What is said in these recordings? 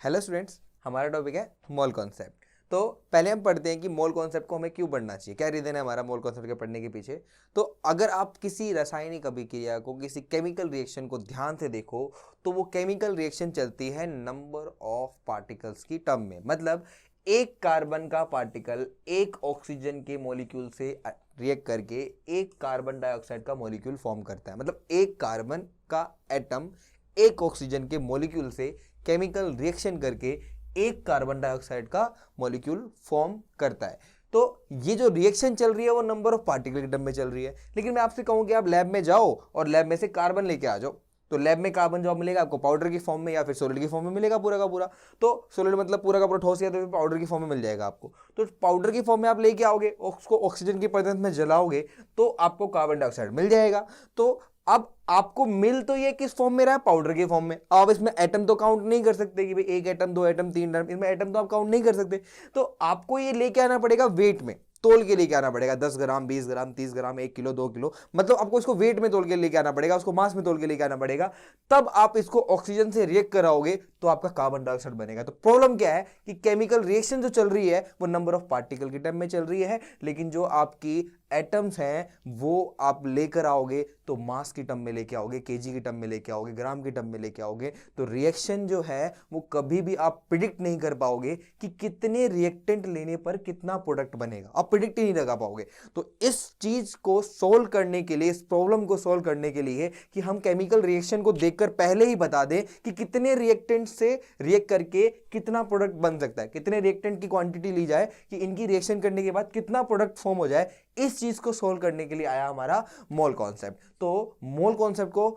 Hello students, हमारा topic है mole concept. तो पहले हम पढ़ते हैं कि मोल कॉन्सेप्ट को हमें क्यों पढ़ना चाहिए, क्या रीजन है हमारा मोल कॉन्सेप्ट के पढ़ने के पीछे। तो अगर आप किसी रासायनिक अभिक्रिया को, किसी केमिकल रिएक्शन को ध्यान से देखो तो वो केमिकल रिएक्शन चलती है नंबर ऑफ पार्टिकल्स की टर्म में। मतलब एक कार्बन का पार्टिकल एक ऑक्सीजन के मॉलिक्यूल से रिएक्ट करके एक कार्बन डाइऑक्साइड का मॉलिक्यूल फॉर्म करता है। मतलब एक कार्बन का एटम एक ऑक्सीजन के मॉलिक्यूल से केमिकल रिएक्शन करके एक कार्बन डाइऑक्साइड का मॉलिक्यूल फॉर्म करता है। तो ये जो रिएक्शन चल रही है वो नंबर ऑफ पार्टिकल के टर्म में चल रही है। लेकिन मैं आपसे कहूं कि आप लैब में जाओ और लैब में से कार्बन लेके आ जाओ, तो लैब में कार्बन जॉब मिलेगा आपको पाउडर की फॉर्म में या फिर सॉलिड की फॉर्म में मिलेगा पूरा का पूरा। तो सॉलिड मतलब पूरा का पूरा ठोस या तो फिर पाउडर की फॉर्म में मिल जाएगा आपको। तो पाउडर की फॉर्म में आप लेके आओगे, उसको ऑक्सीजन की प्रेजेंस में जलाओगे तो आपको कार्बन डाइऑक्साइड मिल जाएगा। तो अब आपको मिल तो ये किस फॉर्म में रहा है, पाउडर के फॉर्म में। अब इसमें एटम तो काउंट नहीं कर सकते कि भाई एक एटम, दो एटम, तीन एटम, इसमें एटम तो आप काउंट नहीं कर सकते। तो आपको ये लेके आना पड़ेगा वेट में, तोल के लेके आना पड़ेगा। 10 ग्राम, 20 ग्राम, 30 ग्राम, 1 किलो, 2 किलो, मतलब आपको इसको वेट में तोल के लेके आना पड़ेगा, उसको मास में तोल के लेके आना पड़ेगा। तब आप इसको ऑक्सीजन से रिएक्ट कराओगे तो आपका कार्बन डाइऑक्साइड बनेगा। तो प्रॉब्लम क्या है कि केमिकल रिएक्शन जो चल रही है वो नंबर ऑफ पार्टिकल के टर्म में चल रही है, लेकिन जो आपकी एटम्स हैं वो आप लेकर आओगे तो मास की टर्म में लेके आओगे, केजी की टर्म में लेके आओगे, ग्राम की टर्म में लेके आओगे। तो रिएक्शन जो है वो कभी भी आप प्रिडिक्ट नहीं कर पाओगे कि कितने रिएक्टेंट लेने पर कितना प्रोडक्ट बनेगा, आप प्रिडिक्ट ही नहीं लगा पाओगे। तो इस चीज को सोल्व करने के लिए, इस प्रॉब्लम को सोल्व करने के लिए कि हम केमिकल रिएक्शन को देखकर पहले ही बता दें कि कितने रिएक्टेंट से रिएक्ट करके कितना प्रोडक्ट बन सकता है, कितने रिएक्टेंट की क्वांटिटी ली जाए कि इनकी रिएक्शन करने के बाद कितना प्रोडक्ट फॉर्म हो जाए, इस चीज को सोल्व करने के लिए आया हमारा मोल कॉन्सेप्ट। तो मोल कॉन्सेप्ट को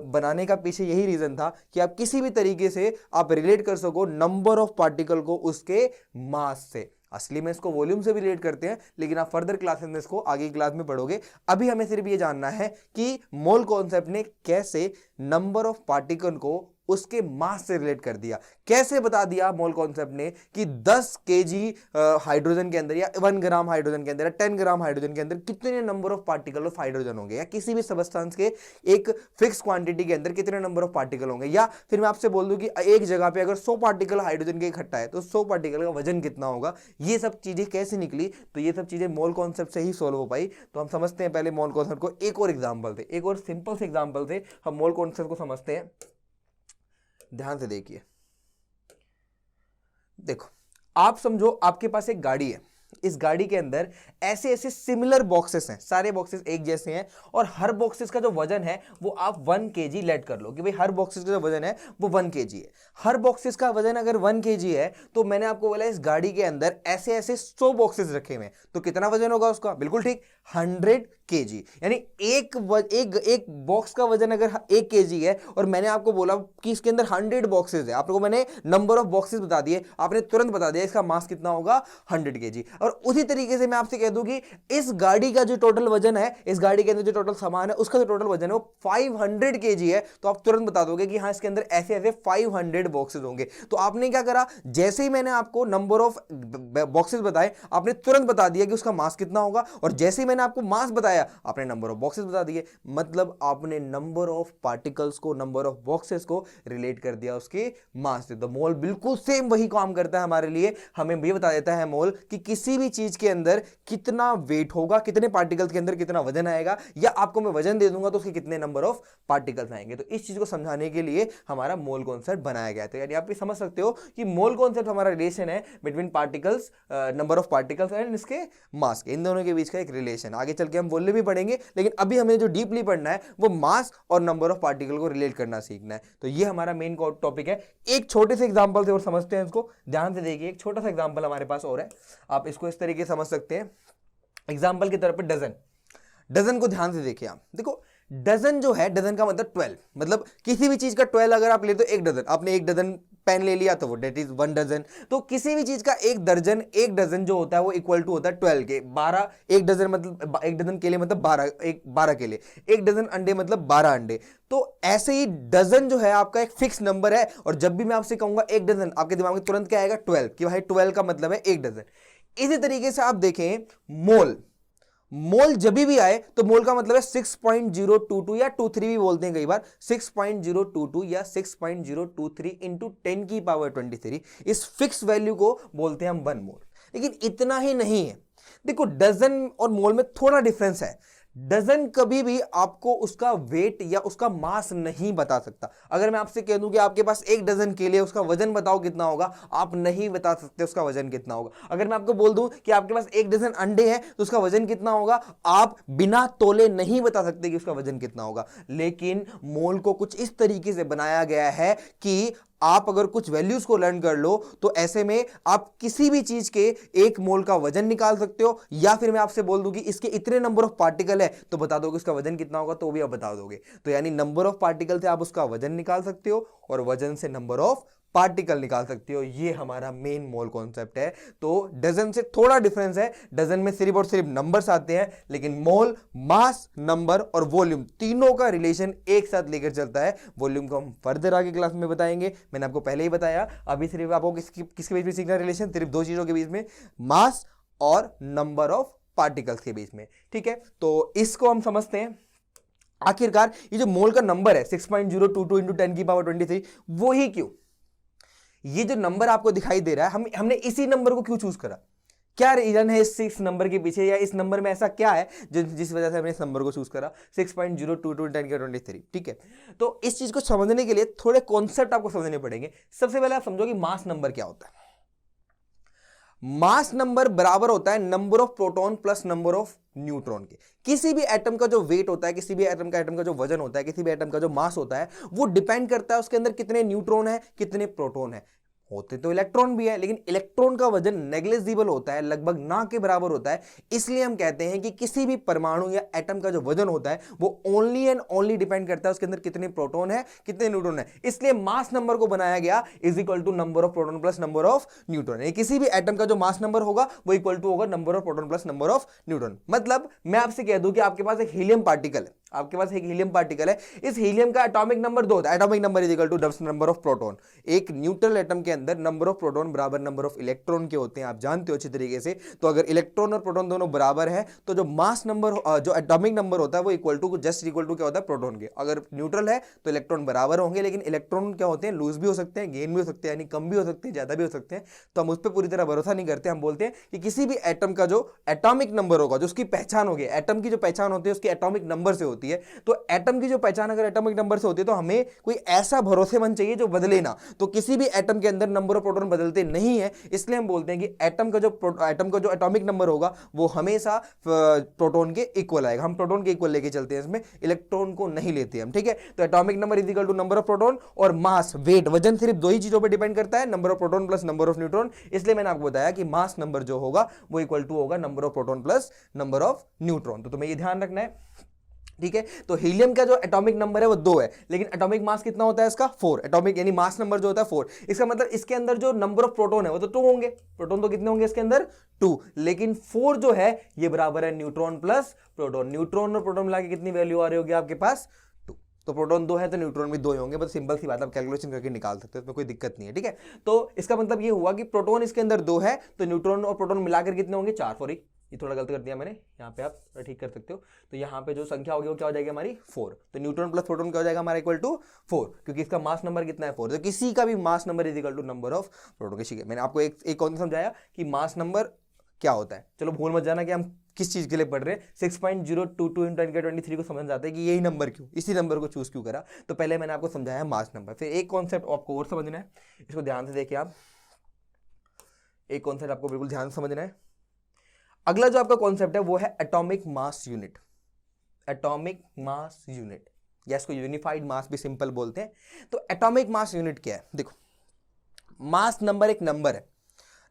बनाने का पीछे यही रीजन था कि आप किसी भी तरीके से आप रिलेट कर सको नंबर ऑफ पार्टिकल को उसके मास से। असली में इसको वॉल्यूम से भी रिलेट करते हैं, लेकिन आप फर्दर क्लासेस में इसको आगे की क्लास में पढ़ोगे। अभी हमें सिर्फ ये जानना है कि मोल कॉन्सेप्ट ने कैसे नंबर ऑफ पार्टिकल को उसके मास से रिलेट कर दिया। कैसे बता दिया मोल कॉन्सेप्ट ने कि 10 केजी हाइड्रोजन के अंदर या 1 ग्राम हाइड्रोजन के अंदर या 10 ग्राम हाइड्रोजन के अंदर कितने number of particle of hydrogen होंगे, या किसी भी सबस्टेंस के एक फिक्स क्वांटिटी के अंदर कितने नंबर ऑफ पार्टिकल होंगे। या फिर मैं आपसे बोल दूं कि एक जगह पे अगर 100 पार्टिकल हाइड्रोजन के इकट्ठा है तो 100 पार्टिकल का वजन कितना होगा। ये सब चीजें कैसे निकली, तो ये सब चीजें मोल कॉन्सेप्ट से ही सोल्व हो पाई। तो हम समझते हैं पहले मोल कॉन्सेप्ट को। एक और एग्जाम्पल थे, एक और सिंपल से एग्जाम्पल थे, हम मोल कॉन्सेप्ट को समझते हैं। ध्यान से देखिए, देखो आप समझो आपके पास एक गाड़ी है, इस गाड़ी के अंदर ऐसे ऐसे सिमिलर बॉक्सेस हैं, सारे बॉक्सेस एक जैसे हैं और हर बॉक्सेस का जो वजन है वो आप 1 kg लेट कर लो कि भाई हर बॉक्सेस का जो वजन है वो 1 kg है। हर बॉक्सेस का वजन अगर 1 kg है तो मैंने आपको बोला इस गाड़ी के अंदर ऐसे ऐसे 100 बॉक्सेस रखे हुए हैं, तो कितना वजन होगा उसका, बिल्कुल ठीक, 100 kg। यानी एक बॉक्स का वजन अगर 1 kg है और मैंने आपको बोला कि इसके अंदर 100 बॉक्सेस है, आप लोगों को मैंने नंबर ऑफ बॉक्सेस बता दिए, आपने तुरंत बता दिया इसका मास कितना होगा, 100 kg। और उसी तरीके से मैं आपसे कह दूं कि इस गाड़ी का जो टोटल वजन है, इस गाड़ी के अंदर जो टोटल सामान है उसका जो टोटल वजन है वो 500 kg है, तो आप तुरंत बता दोगे कि हाँ इसके अंदर ऐसे ऐसे 500 बॉक्सेस होंगे। तो आपने क्या करा, जैसे ही मैंने आपको नंबर ऑफ बॉक्सेस बताए आपने तुरंत बता दिया कि उसका मास कितना होगा, और जैसे ही मैंने आपको मास बताया आपने नंबर ऑफ बॉक्सेस बता दिए। मतलब आपने नंबर ऑफ पार्टिकल्स को, नंबर ऑफ बॉक्सेस को रिलेट कर दिया उसके मास से। तो मोल बिल्कुल सेम वही काम करता है हमारे लिए, हमें ये बता देता है मोल कि किसी भी चीज के अंदर कितना वेट होगा, कितने पार्टिकल्स के अंदर कितना वजन आएगा, या आपको मैं वजन दे दूंगा तो उसके कितने नंबर ऑफ पार्टिकल्स आएंगे। तो इस चीज को समझाने के लिए हमारा मोल कॉन्सेप्ट बनाया गया था। यानी आप ये समझ सकते हो कि मोल कॉन्सेप्ट हमारा रिलेशन है between particles, number of particles and इसके मास के, इन दोनों के बीच का एक रिलेशन। आगे चल के हम बोलने भी पड़ेंगे, लेकिन अभी हमें जो डीपली पढ़ना है वो मास और नंबर ऑफ पार्टिकल को रिलेट करना सीखना है। तो ये हमारा मेन टॉपिक है। एक छोटे से एग्जांपल से और समझते हैं इसको, ध्यान से देखिए। एक छोटा सा एग्जांपल हमारे पास और है, आप इसको इस तरीके से समझ सकते हैं। एग्जांपल की तरफ पे डजन, डजन को ध्यान से देखिए आप। देखो डजन जो है, डजन का मतलब 12, मतलब किसी भी चीज का 12 अगर आप ले तो एक डजन, आपने एक डजन पेन ले लिया तो वो डेट इज 1 डजन। तो किसी भी चीज का एक दर्जन, एक डजन जो होता है वो इक्वल टू होता है 12 के। 12 एक डजन मतलब एक डजन केले मतलब 12 केले, एक डजन अंडे मतलब 12 अंडे। तो ऐसे ही डजन जो है आपका एक फिक्स नंबर है, और जब भी मैं आपसे कहूंगा एक डजन, आपके दिमाग में तुरंत क्या आएगा, 12, कि भाई 12 का मतलब है एक डजन। इसी तरीके से आप देखें मोल, मोल जब भी आए तो मोल का मतलब है 6.022 या 23 भी बोलते हैं कई बार, 6.022 या 6.023 इंटू 10 की पावर 23, इस फिक्स वैल्यू को बोलते हैं हम 1 मोल। लेकिन इतना ही नहीं है, देखो डजन और मोल में थोड़ा डिफरेंस है। डजन कभी भी आपको उसका वेट या उसका मास नहीं बता सकता। अगर मैं आपसे कह दूं कि आपके पास 1 डजन केले हैं, उसका वजन बताओ कितना होगा, आप नहीं बता सकते उसका वजन कितना होगा। अगर मैं आपको बोल दूं कि आपके पास 1 डजन अंडे हैं तो उसका वजन कितना होगा, आप बिना तोले नहीं बता सकते कि उसका वजन कितना होगा। लेकिन मोल को कुछ इस तरीके से बनाया गया है कि आप अगर कुछ वैल्यूज को लर्न कर लो तो ऐसे में आप किसी भी चीज के 1 मोल का वजन निकाल सकते हो, या फिर मैं आपसे बोल दूं कि इसके इतने नंबर ऑफ पार्टिकल है तो बता दोगे उसका वजन कितना होगा, तो भी आप बता दोगे। तो यानी नंबर ऑफ पार्टिकल से आप उसका वजन निकाल सकते हो और वजन से नंबर ऑफ पार्टिकल निकाल सकते हो। ये हमारा मेन मोल कॉन्सेप्ट है। तो डजन से थोड़ा डिफरेंस है, डजन में सिर्फ और सिर्फ नंबर्स आते हैं, लेकिन मोल, मास, नंबर और वॉल्यूम तीनों का रिलेशन एक साथ लेकर चलता है। वॉल्यूम को हम फर्दर आगे क्लास में बताएंगे, मैंने आपको पहले ही बताया। अभी सिर्फ आपको किसके बीच में सीखना रिलेशन, सिर्फ 2 चीजों के बीच में, मास और नंबर ऑफ पार्टिकल्स के बीच में। ठीक है, तो इसको हम समझते हैं। आखिरकार ये जो मोल का नंबर है 6.022 इंटू 10 की पावर 23, वो ही क्यों, ये जो नंबर आपको दिखाई दे रहा है, हमने इसी नंबर को क्यों चूज करा, क्या रीजन है इस नंबर के पीछे, या इस नंबर में ऐसा क्या है जिस वजह से हमने इस नंबर को चूज करा 6.022 10 की 23। ठीक है, तो इस चीज को समझने के लिए थोड़े कॉन्सेप्ट आपको समझने पड़ेंगे। सबसे पहले आप समझो कि मास नंबर क्या होता है। मास नंबर बराबर होता है number of proton plus number of neutron के। किसी भी एटम का जो वेट होता है, किसी भी एटम का जो वजन होता है, किसी भी एटम का जो मास होता है, वो डिपेंड करता है उसके अंदर कितने न्यूट्रॉन है, कितने प्रोटॉन है। होते तो इलेक्ट्रॉन भी है, लेकिन इलेक्ट्रॉन का वजन नेग्लिजिबल होता है, लगभग ना के बराबर होता है। इसलिए हम कहते हैं कि किसी भी परमाणु या एटम का जो वजन होता है वो ओनली एंड ओनली डिपेंड करता है उसके अंदर कितने प्रोटॉन है, कितने न्यूट्रॉन है। इसलिए मास नंबर को बनाया गया is equal to number of proton plus number of neutron. किसी भी एटम का जो मास नंबर होगा वो इक्वल टू होगा number of proton plus number of neutron. मतलब मैं आपसे कह दूं कि आपके पास एक हीलियम पार्टिकल है, आपके पास एक हीलियम पार्टिकल है, इस हीलियम का एटॉमिक नंबर 2 होता है। Atomic number is equal to number of proton. एक न्यूट्रल एटम के अंदर नंबर ऑफ प्रोटॉन बराबर नंबर ऑफ इलेक्ट्रॉन के होते हैं, आप जानते हो अच्छी तरीके से। तो अगर इलेक्ट्रॉन और प्रोटॉन दोनों बराबर है तो जो मास नंबर, जो एटॉमिक नंबर होता है वो equal to, just equal to क्या होता है, प्रोटॉन के। अगर न्यूट्रल है तो इलेक्ट्रॉन बराबर होंगे, लेकिन इलेक्ट्रॉन क्या होते हैं, लूज भी हो सकते हैं, गेन भी हो सकते हैं, यानी कम भी हो सकते हैं, ज्यादा भी हो सकते हैं। तो हम उस पर पूरी तरह भरोसा नहीं करते। हम बोलते हैं कि किसी भी एटम का जो एटॉमिक नंबर होगा, जो उसकी पहचान होगी, एटम की जो पहचान होती है उसकी एटॉमिक नंबर से होती है। तो एटम की जो पहचान अगर एटॉमिक नंबर से होती है तो हमें कोई ऐसा भरोसेमंद चाहिए जो बदले ना। तो किसी भी एटम के अंदर नंबर ऑफ प्रोटॉन बदलते नहीं है, इसलिए हम बोलते हैं कि एटम का जो एटॉमिक नंबर होगा वो हमेशा प्रोटॉन के इक्वल आएगा। हम प्रोटॉन के इक्वल लेके चलते हैं, इसमें इलेक्ट्रॉन को नहीं लेते हम। ठीक है, तो atomic number is equal to number of proton, और मास, वेट, वजन सिर्फ 2 ही चीजों पर डिपेंड करता है, number of proton plus number of neutron. इसलिए मैंने आपको बताया कि मास नंबर जो होगा वो इक्वल टू होगा number of proton plus number of neutron. तो तुम्हें ये ध्यान रखना है। ठीक है, तो हीलियम का जो एटॉमिक नंबर है वो 2 है, लेकिन एटॉमिक मास कितना होता है इसका, 4। एटॉमिक यानी मास नंबर जो होता है 4। इसका मतलब इसके अंदर जो नंबर ऑफ प्रोटॉन है वो तो 2 होंगे। प्रोटॉन तो कितने होंगे इसके अंदर, 2, लेकिन 4 जो है ये बराबर है न्यूट्रॉन प्लस प्रोटॉन। न्यूट्रॉन और प्रोटॉन मिला के कितनी वैल्यू आ रही होगी आपके पास, 2। तो प्रोटॉन 2 है तो न्यूट्रॉन भी 2 ही होंगे, बस सिंपल सी बात, आप कैलकुलेशन करके निकाल सकते हो, इसमें कोई दिक्कत नहीं है। ठीक है, तो इसका मतलब ये हुआ कि प्रोटॉन इसके अंदर 2 है तो न्यूट्रॉन और प्रोटॉन मिलाकर कितने होंगे, 4। सॉरी, ये थोड़ा गलत कर दिया मैंने, यहाँ पे आप ठीक कर सकते हो। तो यहाँ पे जो संख्या होगी वो क्या हो जाएगी हमारी, 4। तो न्यूट्रॉन प्लस प्रोटॉन क्या हो जाएगा हमारा, इक्वल टू 4, क्योंकि इसका मास नंबर कितना है, 4। तो किसी का भी mass number is equal to number of proton. ठीक है, मैंने आपको एक कौन समझाया कि मास नंबर क्या होता है। चलो भूल मत जाना कि हम किस चीज के लिए पढ़ रहे हैं। 6.022 इंटू 10 की 23 को समझ जाते हैं कि यही नंबर क्यों, इसी नंबर को चूज क्यों करा। तो पहले मैंने आपको समझाया मास नंबर। फिर एक कॉन्सेप्ट आपको और समझना है, इसको ध्यान से देखिए आप। एक कॉन्सेप्ट आपको बिल्कुल ध्यान से समझना है। अगला जो आपका कॉन्सेप्ट है वो है atomic mass unit. Atomic mass unit, या इसको यूनिफाइड मास भी सिंपल बोलते हैं। तो एटॉमिक मास यूनिट क्या है, देखो, मास नंबर एक नंबर है,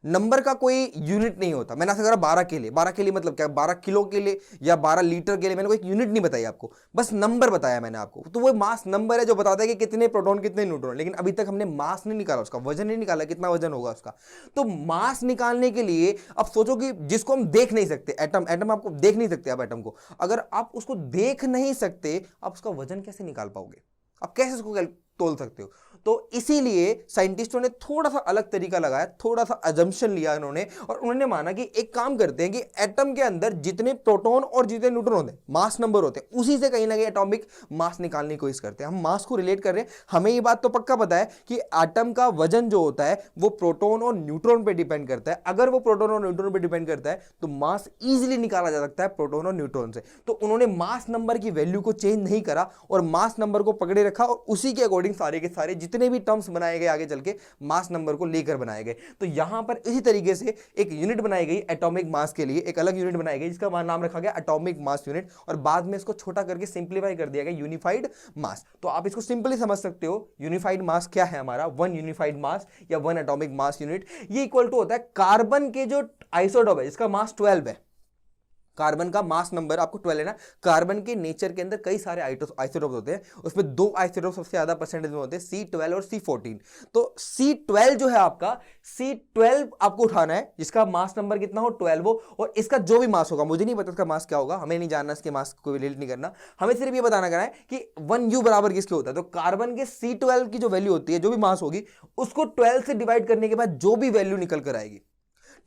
नंबर का कोई यूनिट नहीं होता। मैंने ऐसा करा 12 के लिए, 12 के लिए मतलब क्या, 12 किलो के लिए या 12 लीटर के लिए, मैंने कोई यूनिट नहीं बताई आपको, बस नंबर बताया मैंने आपको। तो वो मास नंबर है जो बताता है कि कितने प्रोटॉन कितने न्यूट्रॉन, लेकिन अभी तक हमने मास नहीं निकाला, उसका वजन नहीं निकाला, कितना वजन होगा उसका। तो मास निकालने के लिए अब सोचो कि जिसको हम देख नहीं सकते, एटम आपको देख नहीं सकते, आप एटम को अगर आप उसको देख नहीं सकते, आप उसका वजन कैसे निकाल पाओगे, आप कैसे उसको तोल सकते हो। तो इसीलिए साइंटिस्टों ने थोड़ा सा अलग तरीका लगाया, थोड़ा सा अजम्पशन लिया इन्होंने, और उन्होंने माना कि एक काम करते हैं कि एटम के अंदर जितने प्रोटॉन और जितने न्यूट्रॉन होते हैं, मास नंबर होते हैं, उसी से कहीं ना कहीं एटॉमिक मास निकालने की कोशिश करते हैं। हम मास को रिलेट कर रहे हैं, हमें ये बात तो पक्का पता है कि एटम का वजन जो होता है वो प्रोटॉन और न्यूट्रॉन पे डिपेंड करता है। अगर वो प्रोटॉन और न्यूट्रॉन पे डिपेंड करता है तो मास इजीली निकाला जा सकता है प्रोटॉन और न्यूट्रॉन से। तो उन्होंने मास नंबर की वैल्यू को चेंज नहीं करा और मास नंबर को पकड़े रखा, और उसी के अकॉर्डिंग सारे के सारे जितने भी टर्म्स बनाए गए आगे चल के मास नंबर को लेकर बनाए गए। तो यहां पर इसी तरीके से एक यूनिट बनाई गई एटॉमिक मास के लिए, एक अलग यूनिट बनाई गई जिसका नाम रखा गया एटॉमिक मास यूनिट, और बाद में इसको छोटा करके सिंप्लीफाई कर दिया गया यूनिफाइड मास। तो आप इसको सिंपली समझ सकते हो, यूनिफाइड मास क्या है हमारा, वन यूनिफाइड मास या वन एटॉमिक मास यूनिट, ये इक्वल टू होता है कार्बन के जो आइसोटोप है जिसका मास 12 है। कार्बन का मास नंबर आपको 12 है ना। कार्बन के नेचर के अंदर कई सारे आइसोटोप्स होते हैं, उसमें दो आइसोटोप सबसे ज्यादा परसेंटेज में होते हैं, C12 और C14। तो C12 जो है आपका, C12 आपको उठाना है जिसका मास नंबर कितना हो, 12 हो, और इसका जो भी मास होगा, मुझे नहीं पता इसका मास क्या होगा, हमें नहीं जानना इसके मास को रिलेट नहीं करना, हमें सिर्फ ये बताना करना है कि 1U बराबर किसके होता है। तो कार्बन के C12 की जो वैल्यू होती है, जो भी मास होगी, उसको 12 से डिवाइड करने के बाद जो भी वैल्यू निकल कर आएगी,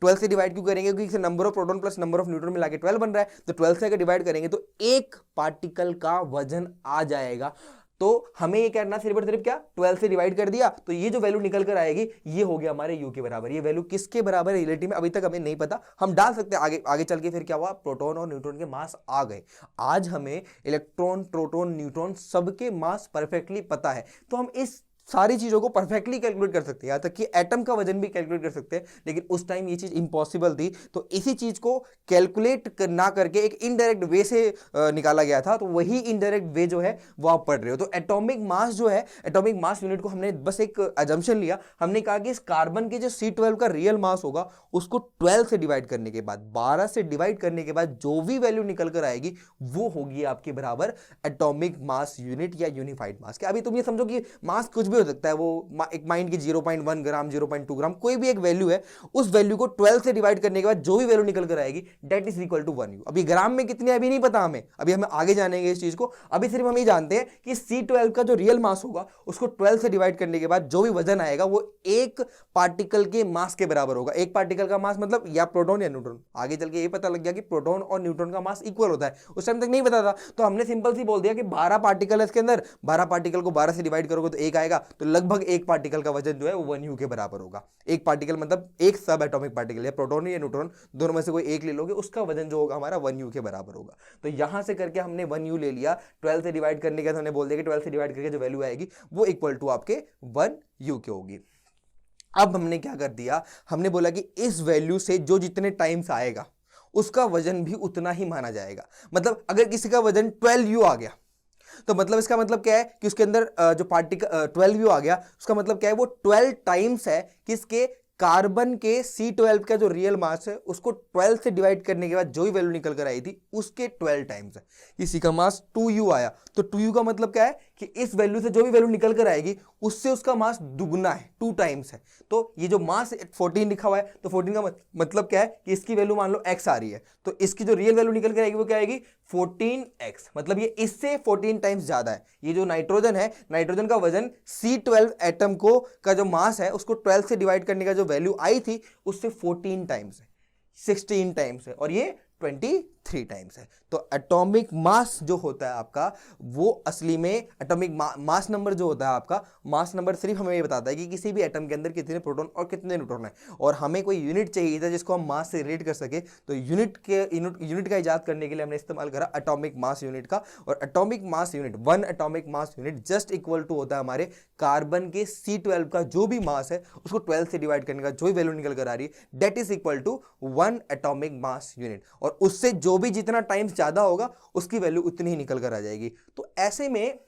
12 से डिवाइड क्यों करेंगे, क्योंकि number of proton plus number of neutron मिला के 12 बन रहा है, तो 12 से अगर डिवाइड करेंगे तो एक पार्टिकल का वजन आ जाएगा। तो हमें ये करना सिर्फ और सिर्फ क्या, 12 से डिवाइड कर दिया, तो ये जो वैल्यू निकल कर आएगी ये हो गया हमारे यू के बराबर। ये वैल्यू किसके बराबर है रिलेटिव में अभी तक हमें नहीं पता, हम डाल सकते हैं आगे आगे चल के। फिर क्या हुआ, प्रोटॉन और न्यूट्रॉन के मास आ गए। आज हमें इलेक्ट्रॉन, प्रोटॉन, न्यूट्रॉन सबके मास परफेक्टली पता है, तो हम इस सारी चीजों को परफेक्टली कैलकुलेट कर सकते हैं, यहां तक कि एटम का वजन भी कैलकुलेट कर सकते हैं। लेकिन उस टाइम ये चीज इंपॉसिबल थी, तो इसी चीज को कैलकुलेट ना करके एक इनडायरेक्ट वे से निकाला गया था। तो वही इनडायरेक्ट वे जो है वो आप पढ़ रहे हो। तो एटॉमिक मास जो है, एटॉमिक मास यूनिट को हमने बस एक अजम्पशन लिया, हमने कहा कि इस कार्बन के जो C12 का रियल मास होगा उसको 12 से डिवाइड करने के बाद, 12 से डिवाइड करने के बाद जो भी वैल्यू निकल कर आएगी वो होगी आपके बराबर एटॉमिक मास यूनिट या यूनिफाइड मास। क्या अभी तुम ये समझो कि मास कुछ भी हो सकता है, वो एक माइंड की 0.1 ग्राम, 0.2 ग्राम, कोई भी एक वैल्यू है, उस वैल्यू को 12 से डिवाइड करने के बाद जो भी वैल्यू निकल कर आएगी that is equal to 1U। अभी ग्राम में कितने अभी नहीं पता हमें, अभी हम आगे जानेंगे इस चीज को। अभी सिर्फ हम ये जानते हैं कि C12 का जो रियल मास होगा उसको 12 से डिवाइड करने के बाद जो भी वजन आएगा वो एक पार्टिकल के मास के बराबर होगा। एक पार्टिकल का मास मतलब या प्रोटॉन या न्यूट्रॉन। आगे चल के ये पता लग गया कि प्रोटॉन और न्यूट्रॉन का मास इक्वल होता है, उस टाइम तक नहीं पता था। तो हमने सिंपल सी बोल दिया कि 12 पार्टिकल है इसके अंदर, 12 पार्टिकल को 12 से डिवाइड करोगे तो एक आएगा, तो लगभग एक पार्टिकल का वजन जो है वो 1U के बराबर होगा। एक पार्टिकल मतलब एक सब एटॉमिक पार्टिकल, या प्रोटॉन या न्यूट्रॉन, दोनों में से कोई एक ले लोगे, उसका वजन जो होगा हमारा 1U के बराबर होगा। तो यहां से करके हमने 1U ले लिया, 12 से डिवाइड करने के बाद हमने बोल दिया कि 12 से डिवाइड करके जो वैल्यू आएगी वो इक्वल टू आपके 1U के होगी। अब हमने क्या कर दिया, हमने बोला कि इस वैल्यू से जो जितने टाइम्स आएगा उसका वजन भी उतना ही माना जाएगा। मतलब अगर किसी का वजन 12U आ गया तो मतलब इसका मतलब क्या है कि उसके अंदर जो पार्टिकल 12U आ गया, उसका मतलब क्या है, वो 12 टाइम्स है किसके, कार्बन के C12 का जो रियल मास है उसको 12 से डिवाइड करने के बाद जो भी वैल्यू निकल कर आई थी उसके 12 टाइम्स है। किसी का मास 2U आया, तो 2U का मतलब क्या है कि इस वैल्यू से जो भी वैल्यू निकल कर आएगी उससे उसका मास दुगना है, 2 टाइम्स है। तो ये जो मास 14 लिखा हुआ है, तो 14 का मतलब क्या है कि इसकी वैल्यू मान लो x आ रही है, तो इसकी जो रियल वैल्यू निकल कर आएगी वो क्या आएगी, 14x। मतलब ये इससे 14 टाइम्स ज्यादा है। ये जो नाइट्रोजन है, नाइट्रोजन का वजन C12 एटम को का जो मास है उसको 12 से डिवाइड करने का जो वैल्यू आई थी उससे 14 टाइम्स है, 16 टाइम्स है, और ये 23 टाइम्स है। तो एटॉमिक मास जो होता है आपका वो असली में एटॉमिक मास नंबर जो होता है आपका, मास नंबर सिर्फ हमें ये बताता है कि किसी भी एटम के अंदर कितने प्रोटॉन और कितने न्यूट्रॉन है। और हमें कोई यूनिट चाहिए था जिसको हम मास से रिलेट कर सके, तो यूनिट का इजाद करने के लिए हमने इस्तेमाल करा एटॉमिक मास यूनिट का। और atomic mass unit, one atomic mass unit just equal to होता है हमारे कार्बन के C12 का जो भी मास है उसको 12 से डिवाइड करने का जो भी वैल्यू निकल कर आ रही है that is equal to 1 atomic mass unit. और उससे जो भी जितना टाइम्स ज्यादा होगा उसकी वैल्यू उतनी ही निकल कर आ जाएगी। तो ऐसे में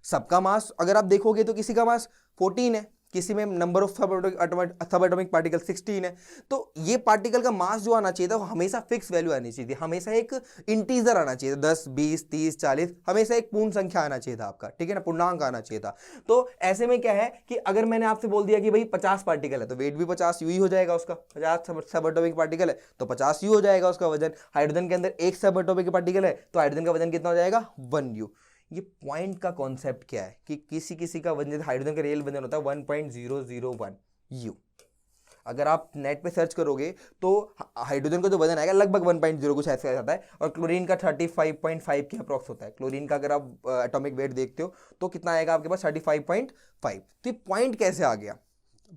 सबका मास अगर आप देखोगे तो किसी का मास 14 है, किसी में नंबर ऑफ सब एटॉमिक पार्टिकल 16 है। तो ये पार्टिकल का मास जो आना चाहिए था वो हमेशा फिक्स वैल्यू आनी चाहिए थी, हमेशा एक इंटीजर आना चाहिए था, 10, 20, 30, 40, हमेशा एक पूर्ण संख्या आना चाहिए था आपका, ठीक है ना, पूर्णांक आना चाहिए था। तो ऐसे में क्या है कि अगर मैंने आपसे बोल दिया कि भाई 50 पार्टिकल है तो वेट भी 50U ही हो जाएगा उसका, 50 सब एटॉमिक पार्टिकल है तो 50U हो जाएगा उसका वजन। हाइड्रोजन के अंदर एक सब एटॉमिक पार्टिकल है तो हाइड्रोजन का वजन कितना हो जाएगा, 1U। ये पॉइंट का कॉन्सेप्ट क्या है कि किसी किसी का वजन, हाइड्रोजन का रियल वजन होता है 1.001 यू। अगर आप नेट पे सर्च करोगे तो हाइड्रोजन का जो वजन आएगा लगभग 1.0 कुछ ऐसा आता है, और क्लोरीन का 35.5 के अप्रॉक्स होता है। क्लोरीन का अगर आप एटॉमिक वेट देखते हो तो कितना आएगा आपके पास 35.5। तो ये पॉइंट कैसे आ गया,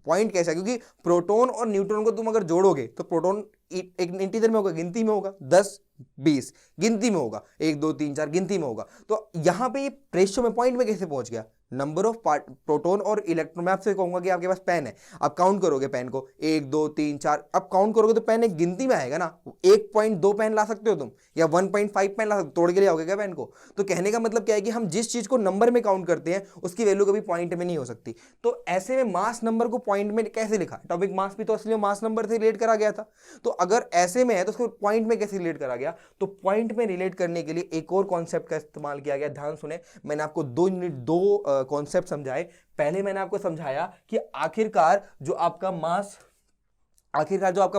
पॉइंट कैसा, क्योंकि प्रोटॉन और न्यूट्रॉन को तुम अगर जोड़ोगे तो प्रोटॉन एक इंटीजर में होगा, गिनती में होगा, 10 20 गिनती में होगा, 1 2 3 4 गिनती में होगा। तो यहां पे ये रेशियो में पॉइंट में कैसे पहुंच गया, नंबर ऑफ प्रोटॉन और इलेक्ट्रॉन। मैं आपसे कहूंगा कि आपके पास पेन है, आप काउंट करोगे पेन को 1 2 3 4, अब काउंट करोगे तो पेन एक गिनती में आएगा ना। 1.2 पेन ला सकते हो तुम, या 1.5 पेन ला सकते हो, तोड़ के ले आओगे क्या पेन को? तो कहने का मतलब क्या है कि हम जिस चीज को नंबर में काउंट करते हैं उसकी वैल्यू कभी पॉइंट में नहीं हो सकती। तो ऐसे में मास नंबर को पॉइंट में कैसे लिखा? एटॉमिक मास भी तो असली में मास नंबर से रिलेट करा गया था, तो अगर ऐसे में है तो उसको पॉइंट में कैसे रिलेट करा गया? तो पॉइंट में रिलेट करने के लिए एक और कॉन्सेप्ट का इस्तेमाल किया गया। ध्यान सुने, मैंने आपको 2 यूनिट 2 कॉन्सेप्ट समझाए। पहले मैंने आपको समझाया कि आखिरकार जो आपका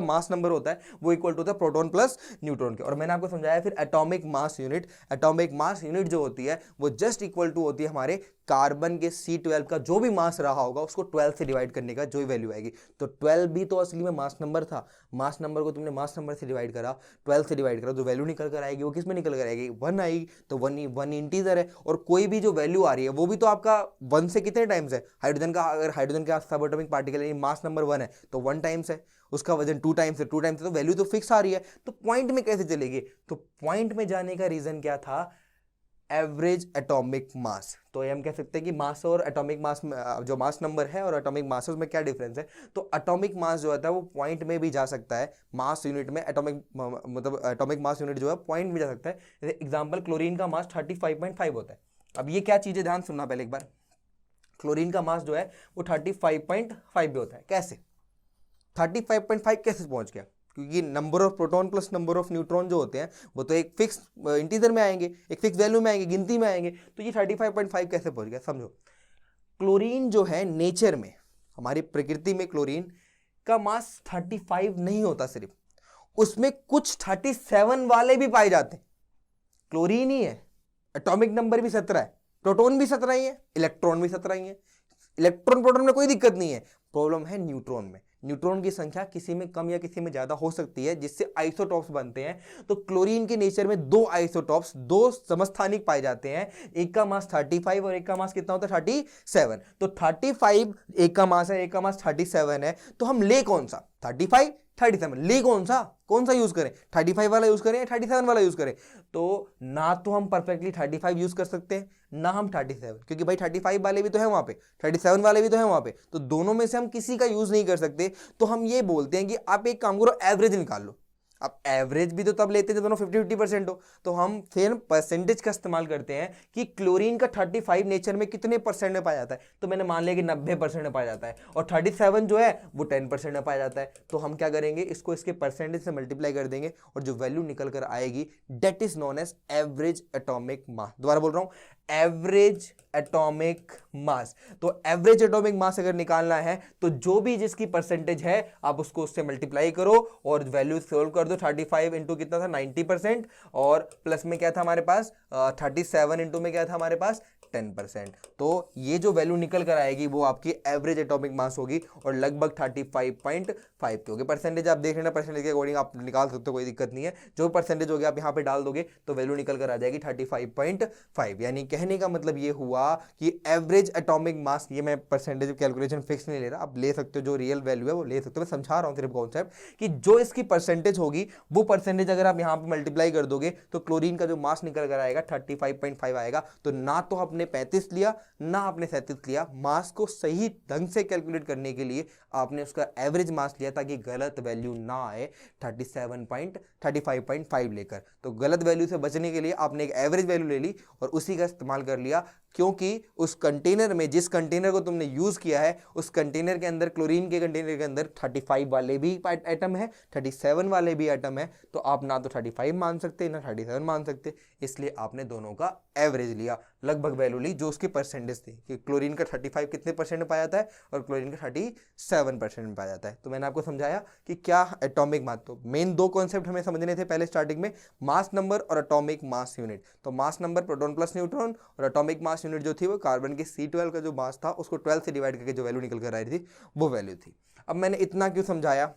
मास नंबर होता है वो इक्वल टू होता है प्रोटॉन प्लस न्यूट्रॉन के, और मैंने आपको समझाया फिर atomic mass unit. Atomic mass unit जो होती है वो जस्ट इक्वल टू होती है हमारे कार्बन के C12 का जो भी मास रहा होगा उसको 12 से डिवाइड करने का जो वैल्यू आएगी। तो 12 भी तो असली में मास नंबर था, मास नंबर को तुमने मास नंबर से डिवाइड करा, 12 से डिवाइड करा, जो वैल्यू निकल कर आएगी वो किस में निकल कर आएगी? 1 आएगी। तो 1 इंटीजर है, और कोई भी जो वैल्यू आ रही है वो भी तो आपका 1 से कितने टाइम्स है? हाइड्रोजन का, अगर हाइड्रोजन का सब एटॉमिक पार्टिकल यानी मास नंबर 1 है तो 1 टाइम्स है, उसका वजन 2 टाइम्स है, 2 टाइम्स है, तो वैल्यू तो फिक्स आ रही है। तो पॉइंट में कैसे चलेगी? तो पॉइंट में जाने का रीजन क्या था? एवरेज एटॉमिक मास। तो ये हम कह सकते हैं कि मास और एटॉमिक मास, जो मास नंबर है और एटॉमिक मास में क्या डिफरेंस है? तो एटॉमिक मास जो होता है वो पॉइंट में भी जा सकता है, मास यूनिट में एटॉमिक मतलब एटॉमिक मास यूनिट जो है पॉइंट में जा सकता है। जैसे एग्जांपल, क्लोरीन का मास 35.5 होता है। अब ये क्या चीज़ है, ध्यान सुनना पहले एक बार। क्लोरीन का मास जो है वो 35.5 भी होता है। कैसे 35.5 कैसे पहुंच गया? क्योंकि number of proton plus number of neutron जो होते हैं वो तो एक फिक्स इंटीजर में आएंगे, एक फिक्स वैल्यू में आएंगे, गिनती में आएंगे। तो ये 35.5 कैसे पहुंच गया? समझो, क्लोरीन जो है नेचर में, हमारी प्रकृति में क्लोरीन का मास 35 नहीं होता, सिर्फ उसमें कुछ 37 वाले भी पाए जाते हैं। क्लोरीन ही है, एटॉमिक नंबर भी 17 है, प्रोटॉन भी 17 ही है, इलेक्ट्रॉन भी 17 ही है। इलेक्ट्रॉन प्रोटॉन में कोई दिक्कत नहीं है, प्रॉब्लम है न्यूट्रॉन में। न्यूट्रॉन की संख्या किसी में कम या किसी में ज्यादा हो सकती है, जिससे आइसोटॉप्स बनते हैं। तो क्लोरीन के नेचर में 2 आइसोटॉप्स, 2 समस्थानिक पाए जाते हैं, एक का मास 35 और एक का मास कितना होता है? 37। तो 35 एक का मास है, एक का मास 37 है, तो हम ले कौन सा? 35 37 ले कौन सा यूज करें? 35 वाला यूज करें या 37 वाला यूज करें? तो ना तो हम परफेक्टली 35 यूज कर सकते हैं, ना हम 37, क्योंकि भाई 35 वाले भी तो हैं वहां पे, 37 वाले भी तो हैं वहां पे, तो दोनों में से हम किसी का यूज नहीं कर सकते। तो हम ये बोलते हैं कि आप एक काम करो, एवरेज निकाल लो। अब एवरेज भी तो तब लेते हैं जब दोनों 50-50% हो, तो हम फिर परसेंटेज का इस्तेमाल करते हैं कि क्लोरीन का 35 नेचर में कितने परसेंट में पाया जाता है। तो मैंने मान लिया कि 90% में पाया जाता है, और 37 जो है वो 10% में पाया जाता है। तो हम क्या करेंगे, इसको इसके परसेंटेज से मल्टीप्लाई कर देंगे, और जो वैल्यू निकल कर आएगी that is known as average atomic mass. दोबारा बोल रहा हूं, एवरेज एटॉमिक मास। तो एवरेज एटॉमिक मास अगर निकालना है तो जो भी जिसकी परसेंटेज है आप उसको उससे मल्टीप्लाई करो और वैल्यू सोल्व कर दो। 35 इंटू कितना था? 90%, और प्लस में क्या था हमारे पास? 37 इंटू में क्या था हमारे पास? 10%। तो ये जो वैल्यू निकल कर आएगी वो आपकी एवरेज एटॉमिक मास होगी, और लगभग 35.5 की होगी। परसेंटेज आप देख लेना, परसेंटेज के अकॉर्डिंग आप निकाल सकते हो, कोई दिक्कत नहीं है। जो परसेंटेज हो गया आप यहाँ पे डाल दोगे तो वैल्यू निकल कर आ जाएगी 35.5। यानी कहने का मतलब ये हुआ कि एवरेज एटॉमिक मास, ये मैं परसेंटेज कैलकुलेशन फिक्स नहीं ले रहा, आप ले सकते हो, जो रियल वैल्यू है वो ले सकते हो। मैं समझा रहा हूँ सिर्फ कॉन्सेप्ट कि जो इसकी परसेंटेज होगी वो परसेंटेज अगर आप यहाँ पे मल्टीप्लाई कर दोगे तो क्लोरीन का जो मास निकल कर आएगा 35.5 आएगा। तो ना तो आपने 35 लिया ना आपने 37 लिया, मास को सही ढंग से कैलकुलेट करने के लिए आपने उसका एवरेज मास लिया ताकि गलत वैल्यू ना आए 35.5 लेकर। तो गलत वैल्यू से बचने के लिए आपने एक एवरेज वैल्यू ले ली और उसी का इस्तेमाल कर लिया क्योंकि उस कंटेनर में, जिस कंटेनर को तुमने यूज किया है, उस कंटेनर के अंदर, क्लोरीन के कंटेनर के अंदर 35 वाले भी एटम है, 37 वाले भी एटम है। तो आप ना तो 35 मान सकते ना 37 मान सकते, इसलिए आपने दोनों का एवरेज लिया, लगभग वैल्यू ली जो उसकी परसेंटेज थी कि क्लोरीन का 35 कितने परसेंट में पाया जाता है और क्लोरीन का 37% में पाया जाता है। तो मैंने आपको समझाया कि क्या एटॉमिक मास, तो मेन दो कॉन्सेप्ट हमें समझने थे पहले स्टार्टिंग में, मास नंबर और एटॉमिक मास यूनिट। तो mass number proton plus neutron, और एटॉमिक मास यूनिट जो थी वो कार्बन के C12 का जो मास था उसको 12 से डिवाइड करके जो वैल्यू निकल कर आ रही थी वो वैल्यू थी। अब मैंने इतना क्यों समझाया,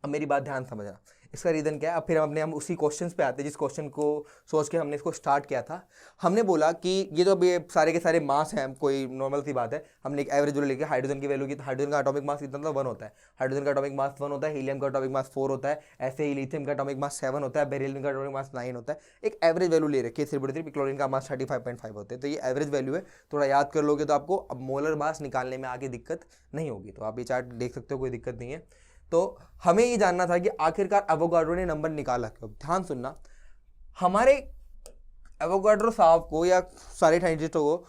अब मेरी बात ध्यान समझना, इसका रीज़न क्या है। अब फिर हम उसी क्वेश्चन पे आते हैं जिस क्वेश्चन को सोच के हमने इसको स्टार्ट किया था। हमने बोला कि ये जो ये सारे के सारे मास हैं, कोई नॉर्मल सी बात है, हमने एक एवरेज वैल्यू लेके हाइड्रोजन की वैल्यू की, तो हाइड्रोजन का एटॉमिक मास कितना था, 1 होता है। हाइड्रोजन का एटॉमिक मास 1 होता है, हीलियम का एटॉमिक मास 4 होता है, ऐसे ही लिथियम का एटॉमिक मास 7 होता है, बेरिलियम का एटॉमिक मास 9 होता है। एक एवरेज वैल्यू ले रखी है सिर्फ, क्लोरीन का मास 35.5 होते हैं। तो ये एवरेज वैल्यू है, थोड़ा याद कर लोगे तो आपको अब मोलर मास निकालने में आगे दिक्कत नहीं होगी। तो आप ये चार्ट देख सकते हो, कोई दिक्कत नहीं है। तो हमें ये जानना था कि आखिरकार एवोगाड्रो ने नंबर निकाला क्यों। ध्यान सुनना, हमारे एवोगाड्रो साहब को या सारे साइंटिस्टों को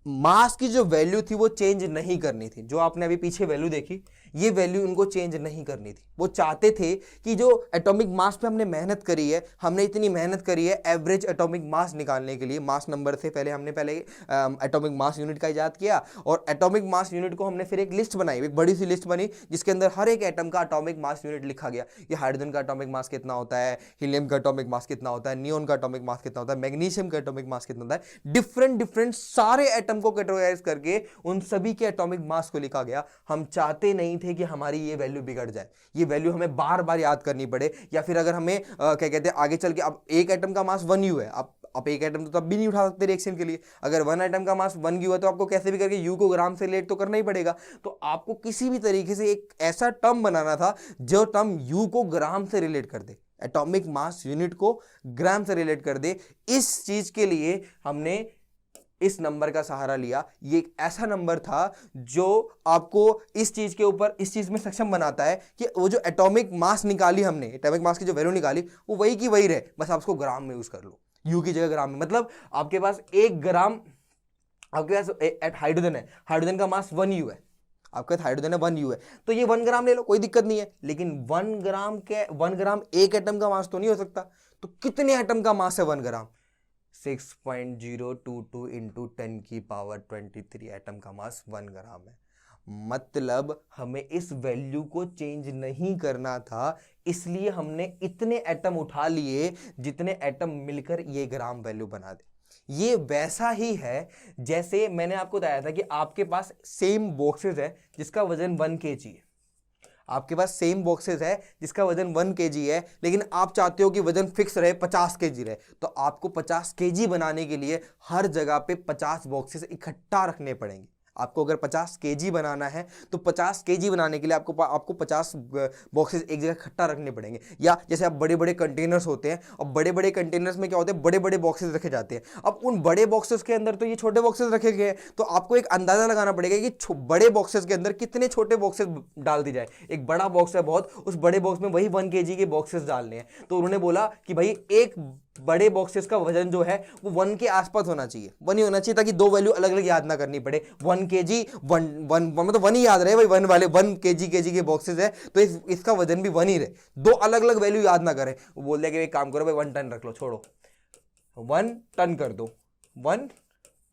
मास की जो वैल्यू थी वो चेंज नहीं करनी थी। जो आपने अभी पीछे वैल्यू देखी, ये वैल्यू उनको चेंज नहीं करनी थी। वो चाहते थे कि जो एटॉमिक मास पे हमने मेहनत करी है, हमने इतनी मेहनत करी है एवरेज एटॉमिक मास निकालने के लिए, मास नंबर से पहले हमने एटॉमिक मास यूनिट का इजाद किया, और एटॉमिक मास यूनिट को हमने फिर एक लिस्ट बनाई, एक बड़ी सी लिस्ट बनी जिसके अंदर हर एक एटम का एटॉमिक मास यूनिट लिखा गया। ये हाइड्रोजन का एटॉमिक मास कितना होता है, हीलियम का एटॉमिक मास कितना होता है, नियोन का एटॉमिक मास कितना होता है, मैग्नीशियम का एटॉमिक मास कितना होता है, डिफरेंट सारे एटम को कैटेगराइज करके उन सभी के एटॉमिक मास को लिखा गया। हम चाहते नहीं थे कि हमारी ये वैल्यू बिगड़ जाए, ये वैल्यू हमें बार बार याद करनी पड़े, या फिर अगर हमें क्या कहते हैं आगे चल के, अब एक एटम का मास 1U है, आप एक एटम तो तब भी नहीं उठा सकते रिएक्शन के लिए। अगर 1 एटम का मास 1U है तो आपको कैसे भी करके U को ग्राम से रिलेट तो करना ही पड़ेगा। तो आपको किसी भी तरीके से एक ऐसा टर्म बनाना था जो टर्म U को ग्राम से रिलेट कर दे, एटॉमिक मास यूनिट को ग्राम से रिलेट कर दे। इस चीज के लिए हमने इस नंबर का सहारा लिया। ये एक ऐसा नंबर था जो आपको इस चीज के ऊपर, इस चीज में सक्षम बनाता है कि वो जो एटॉमिक मास निकाली हमने, एटॉमिक मास की जो वैल्यू निकाली, वो वही की वही रहे, बस आप उसको ग्राम में यूज कर लो, यू की जगह ग्राम में। मतलब आपके पास 1 ग्राम, आपके पास हाइड्रोजन है, हाइड्रोजन का मास 1U है, आपके पास हाइड्रोजन है 1U है, तो ये 1 ग्राम ले लो, कोई दिक्कत नहीं है। लेकिन 1 ग्राम एक एटम का मास तो नहीं हो सकता। तो कितने एटम का मास है 1 ग्राम? 6.022 इंटू 10 की पावर 23 एटम का मास 1 ग्राम है। मतलब हमें इस वैल्यू को चेंज नहीं करना था, इसलिए हमने इतने एटम उठा लिए जितने एटम मिलकर ये ग्राम वैल्यू बना दे। ये वैसा ही है जैसे मैंने आपको बताया था कि आपके पास सेम बॉक्सेस है जिसका वजन 1 kg है, आपके पास सेम बॉक्सेस है जिसका वजन 1 kg है, लेकिन आप चाहते हो कि वजन फिक्स रहे, 50 kg रहे। तो आपको 50 kg बनाने के लिए हर जगह पे 50 बॉक्सेस इकट्ठा रखने पड़ेंगे। आपको अगर 50 kg बनाना है तो 50 kg बनाने के लिए आपको 50 बॉक्सेस एक जगह इकट्ठा रखने पड़ेंगे। या जैसे आप बड़े बड़े कंटेनर्स होते हैं, और बड़े बड़े कंटेनर्स में क्या होते हैं, बड़े बड़े बॉक्सेस रखे जाते हैं। अब उन बड़े बॉक्सेस के अंदर तो ये छोटे बॉक्सेस रखे गए हैं, तो आपको एक अंदाजा लगाना पड़ेगा कि बड़े बॉक्सेस के अंदर कितने छोटे बॉक्सेस डाल दी जाए। एक बड़ा बॉक्स है बहुत, उस बड़े बॉक्स में वही 1 kg के बॉक्सेस डालने हैं। तो उन्होंने बोला कि भाई एक बड़े बॉक्सेस का वजन जो है वो 1 के आसपास होना चाहिए, 1 ही होना चाहिए, ताकि दो वैल्यू अलग अलग याद ना करनी पड़े। 1 kg 1 मतलब 1 ही याद रहे भाई, 1 वाले 1 kg के बॉक्सेस है, तो इसका वजन भी 1 ही रहे, दो अलग अलग वैल्यू याद ना करें। वो बोल दिया कि एक काम करो भाई 1 टन रख लो, छोड़ो 1 टन कर दो, 1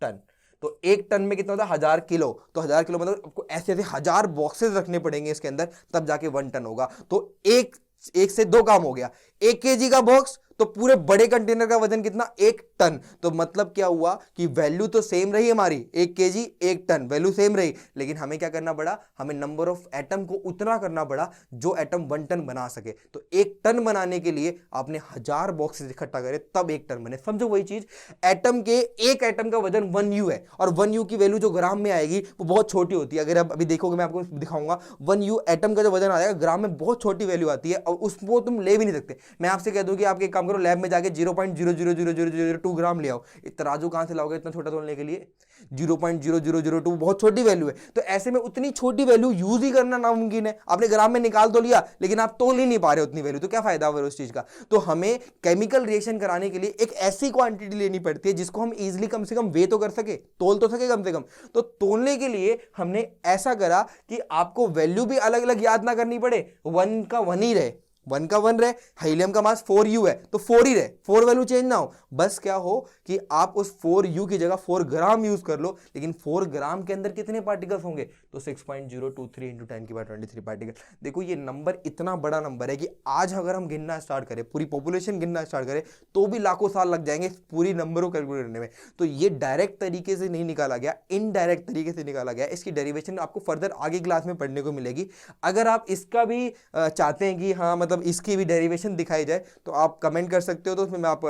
टन। तो 1 टन में कितना होता है, 1000 किलो। तो 1000 किलो मतलब आपको ऐसे ऐसे 1000 बॉक्सेस रखने पड़ेंगे इसके अंदर, तब जाके 1 टन होगा। तो एक से दो काम हो गया, 1 kg का बॉक्स, तो पूरे बड़े कंटेनर का वजन कितना, 1 टन। तो मतलब क्या हुआ कि वैल्यू तो सेम रही हमारी, 1 kg 1 टन वैल्यू सेम रही, लेकिन हमें क्या करना पड़ा, हमें नंबर ऑफ एटम को उतना करना पड़ा जो एटम 1 टन बना सके। तो 1 टन बनाने के लिए आपने 1000 बॉक्सेस इकट्ठा करे, तब 1 टन बने। समझो वही चीज, एटम के एक एटम का वजन 1U है, और 1U की वैल्यू जो ग्राम में आएगी वो बहुत छोटी होती है। अगर आप अभी देखोगे, मैं आपको दिखाऊंगा, 1U एटम का जो वजन आएगा ग्राम में बहुत छोटी वैल्यू आती है, और उसको तुम ले भी नहीं सकते। मैं आपसे कह दूं कि आपके काम करो, लैब में जाके 0.0000002 2 ग्राम ले आओ। तराजू कहाँ से लाओगे इतना छोटा तोलने के लिए? 0.0002 बहुत छोटी वैल्यू है। तो ऐसे में उतनी छोटी वैल्यू यूज ही करना नामुमकिन है। आपने ग्राम में निकाल तो लिया लेकिन आप तोल ही नहीं पा रहे उतनी वैल्यू, तो क्या फायदा हुआ उस चीज का? तो हमें केमिकल रिएक्शन कराने के लिए एक ऐसी क्वांटिटी लेनी पड़ती है जिसको हम इजीली कम से कम वे तो कर सके, तोल तो सके कम से कम। तो तोलने के लिए हमने ऐसा करा कि आपको वैल्यू भी अलग अलग याद ना करनी पड़े, 1 का 1 ही रहे, 1 का 1 रहे। हीलियम का मास 4u है तो 4 ही रहे, 4 वैल्यू चेंज ना हो। बस क्या हो कि आप उस 4u की जगह 4 ग्राम यूज कर लो, लेकिन 4 ग्राम के अंदर कितने पार्टिकल्स होंगे? तो 6.023 × 10⁻23 पार्टिकल। देखो ये नंबर इतना बड़ा नंबर है कि आज अगर हम गिनना स्टार्ट करें, पूरी पॉपुलेशन गिनना स्टार्ट करें, तो भी लाखों साल लग जाएंगे पूरी नंबर को कैलकुलेट करने में। तो ये डायरेक्ट तरीके से नहीं निकाला गया, इनडायरेक्ट तरीके से निकाला गया। इसकी डेरिवेशन आपको फर्दर आगे क्लास में पढ़ने को मिलेगी। अगर आप इसका भी चाहते हैं कि हाँ मतलब इसकी भी डेरिवेशन दिखाई जाए तो आप कमेंट कर सकते हो, तो उसमें मैं आप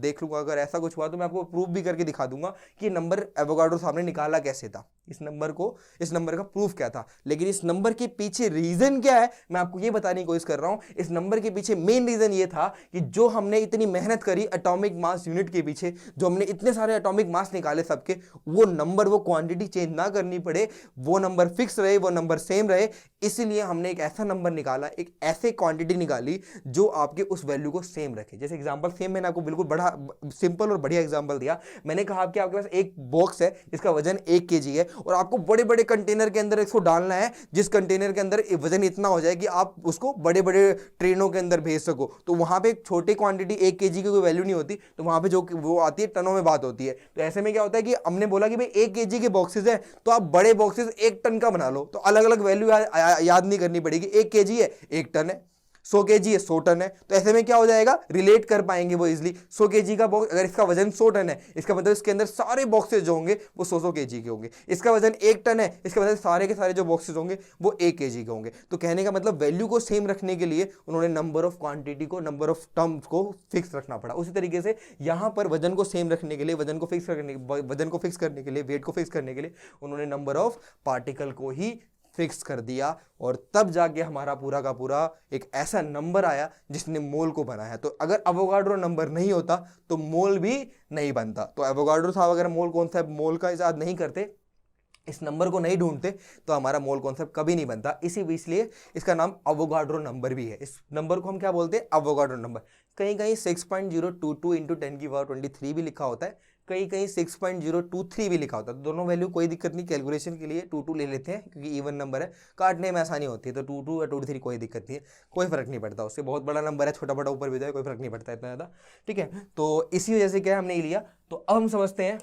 देख लूंगा। अगर ऐसा कुछ हुआ तो मैं आपको प्रूफ भी करके दिखा दूंगा कि नंबर एवोगाड्रो साहब ने निकाला कैसे था, इस नंबर का प्रूफ क्या था। लेकिन इस नंबर के पीछे रीजन क्या है मैं आपको ये बताने की कोशिश कर रहा हूं। इस नंबर के पीछे मेन रीजन ये था कि जो हमने इतनी मेहनत करी एटॉमिक मास यूनिट के पीछे, जो हमने इतने सारे एटॉमिक मास निकाले सबके, वो नंबर, वो क्वांटिटी चेंज ना करनी पड़े, वो नंबर फिक्स रहे, वो नंबर सेम रहे। इसलिए हमने एक ऐसा नंबर निकाला, एक ऐसे क्वांटिटी निकाली जो आपके उस वैल्यू को सेम रखे। जैसे एग्जांपल सेम मैंने आपको बिल्कुल बड़ा सिंपल और बढ़िया एग्जांपल दिया। मैंने कहा कि आपके पास एक बॉक्स है जिसका वजन 1 kg है और आपको बड़े बड़े कंटेनर के अंदर इसको डालना है, जिस कंटेनर के अंदर वजन इतना हो जाए कि आप उसको बड़े बड़े ट्रेनों के अंदर भेज सको। तो वहां पे छोटे क्वांटिटी 1 kg की कोई वैल्यू नहीं होती, तो वहां पे जो वो आती है टनों में बात होती है। तो ऐसे में क्या होता है कि हमने बोला कि भाई 1 kg के बॉक्सेस है तो आप बड़े बॉक्सेस 1 टन का बना लो, तो अलग अलग वैल्यू याद नहीं करनी पड़ेगी। 1 kg है 1 टन है, 100 kg है 100 टन है। तो ऐसे में क्या हो जाएगा, रिलेट कर पाएंगे वो इजीली। 100 kg का बॉक्स, अगर इसका वजन 100 टन है, इसका मतलब इसके अंदर सारे बॉक्सेस जो होंगे वो 100 kg के होंगे। इसका वजन 1 टन है, इसका मतलब सारे के सारे जो बॉक्सेस होंगे वो 1 kg के होंगे। तो कहने का मतलब वैल्यू को सेम रखने के लिए उन्होंने नंबर ऑफ क्वांटिटी को, नंबर ऑफ टर्म्स को फिक्स रखना पड़ा। उसी तरीके से यहां पर वजन को सेम रखने के लिए, वजन को फिक्स करने के लिए, वेट को फिक्स करने के लिए उन्होंने नंबर ऑफ पार्टिकल को ही फिक्स कर दिया, और तब जाके हमारा पूरा का पूरा एक ऐसा नंबर आया जिसने मोल को बनाया। तो अगर एवोगाड्रो नंबर नहीं होता तो मोल भी नहीं बनता। तो एवोगाड्रो साहब अगर मोल कॉन्सेप्ट, मोल का इजाद नहीं करते, इस नंबर को नहीं ढूंढते, तो हमारा मोल कॉन्सेप्ट कभी नहीं बनता। इसलिए इसका नाम एवोगाड्रो नंबर भी है। इस नंबर को हम क्या बोलते हैं, एवोगाड्रो नंबर। कहीं कहीं 6.022 × 10⁻23 भी लिखा होता है, कहीं कहीं 6.023 भी लिखा होता है। तो दोनों वैल्यू कोई दिक्कत नहीं, कैलकुलेशन के लिए 22 ले लेते हैं क्योंकि इवन नंबर है, काटने में आसानी होती है। तो 22 या 23 कोई दिक्कत नहीं है, कोई फर्क नहीं पड़ता उससे। बहुत बड़ा नंबर है, छोटा बड़ा ऊपर भी जाए, कोई फर्क नहीं पड़ता इतना ज़्यादा, ठीक है। तो इसी वजह से क्या हमने लिया। तो अब हम समझते हैं,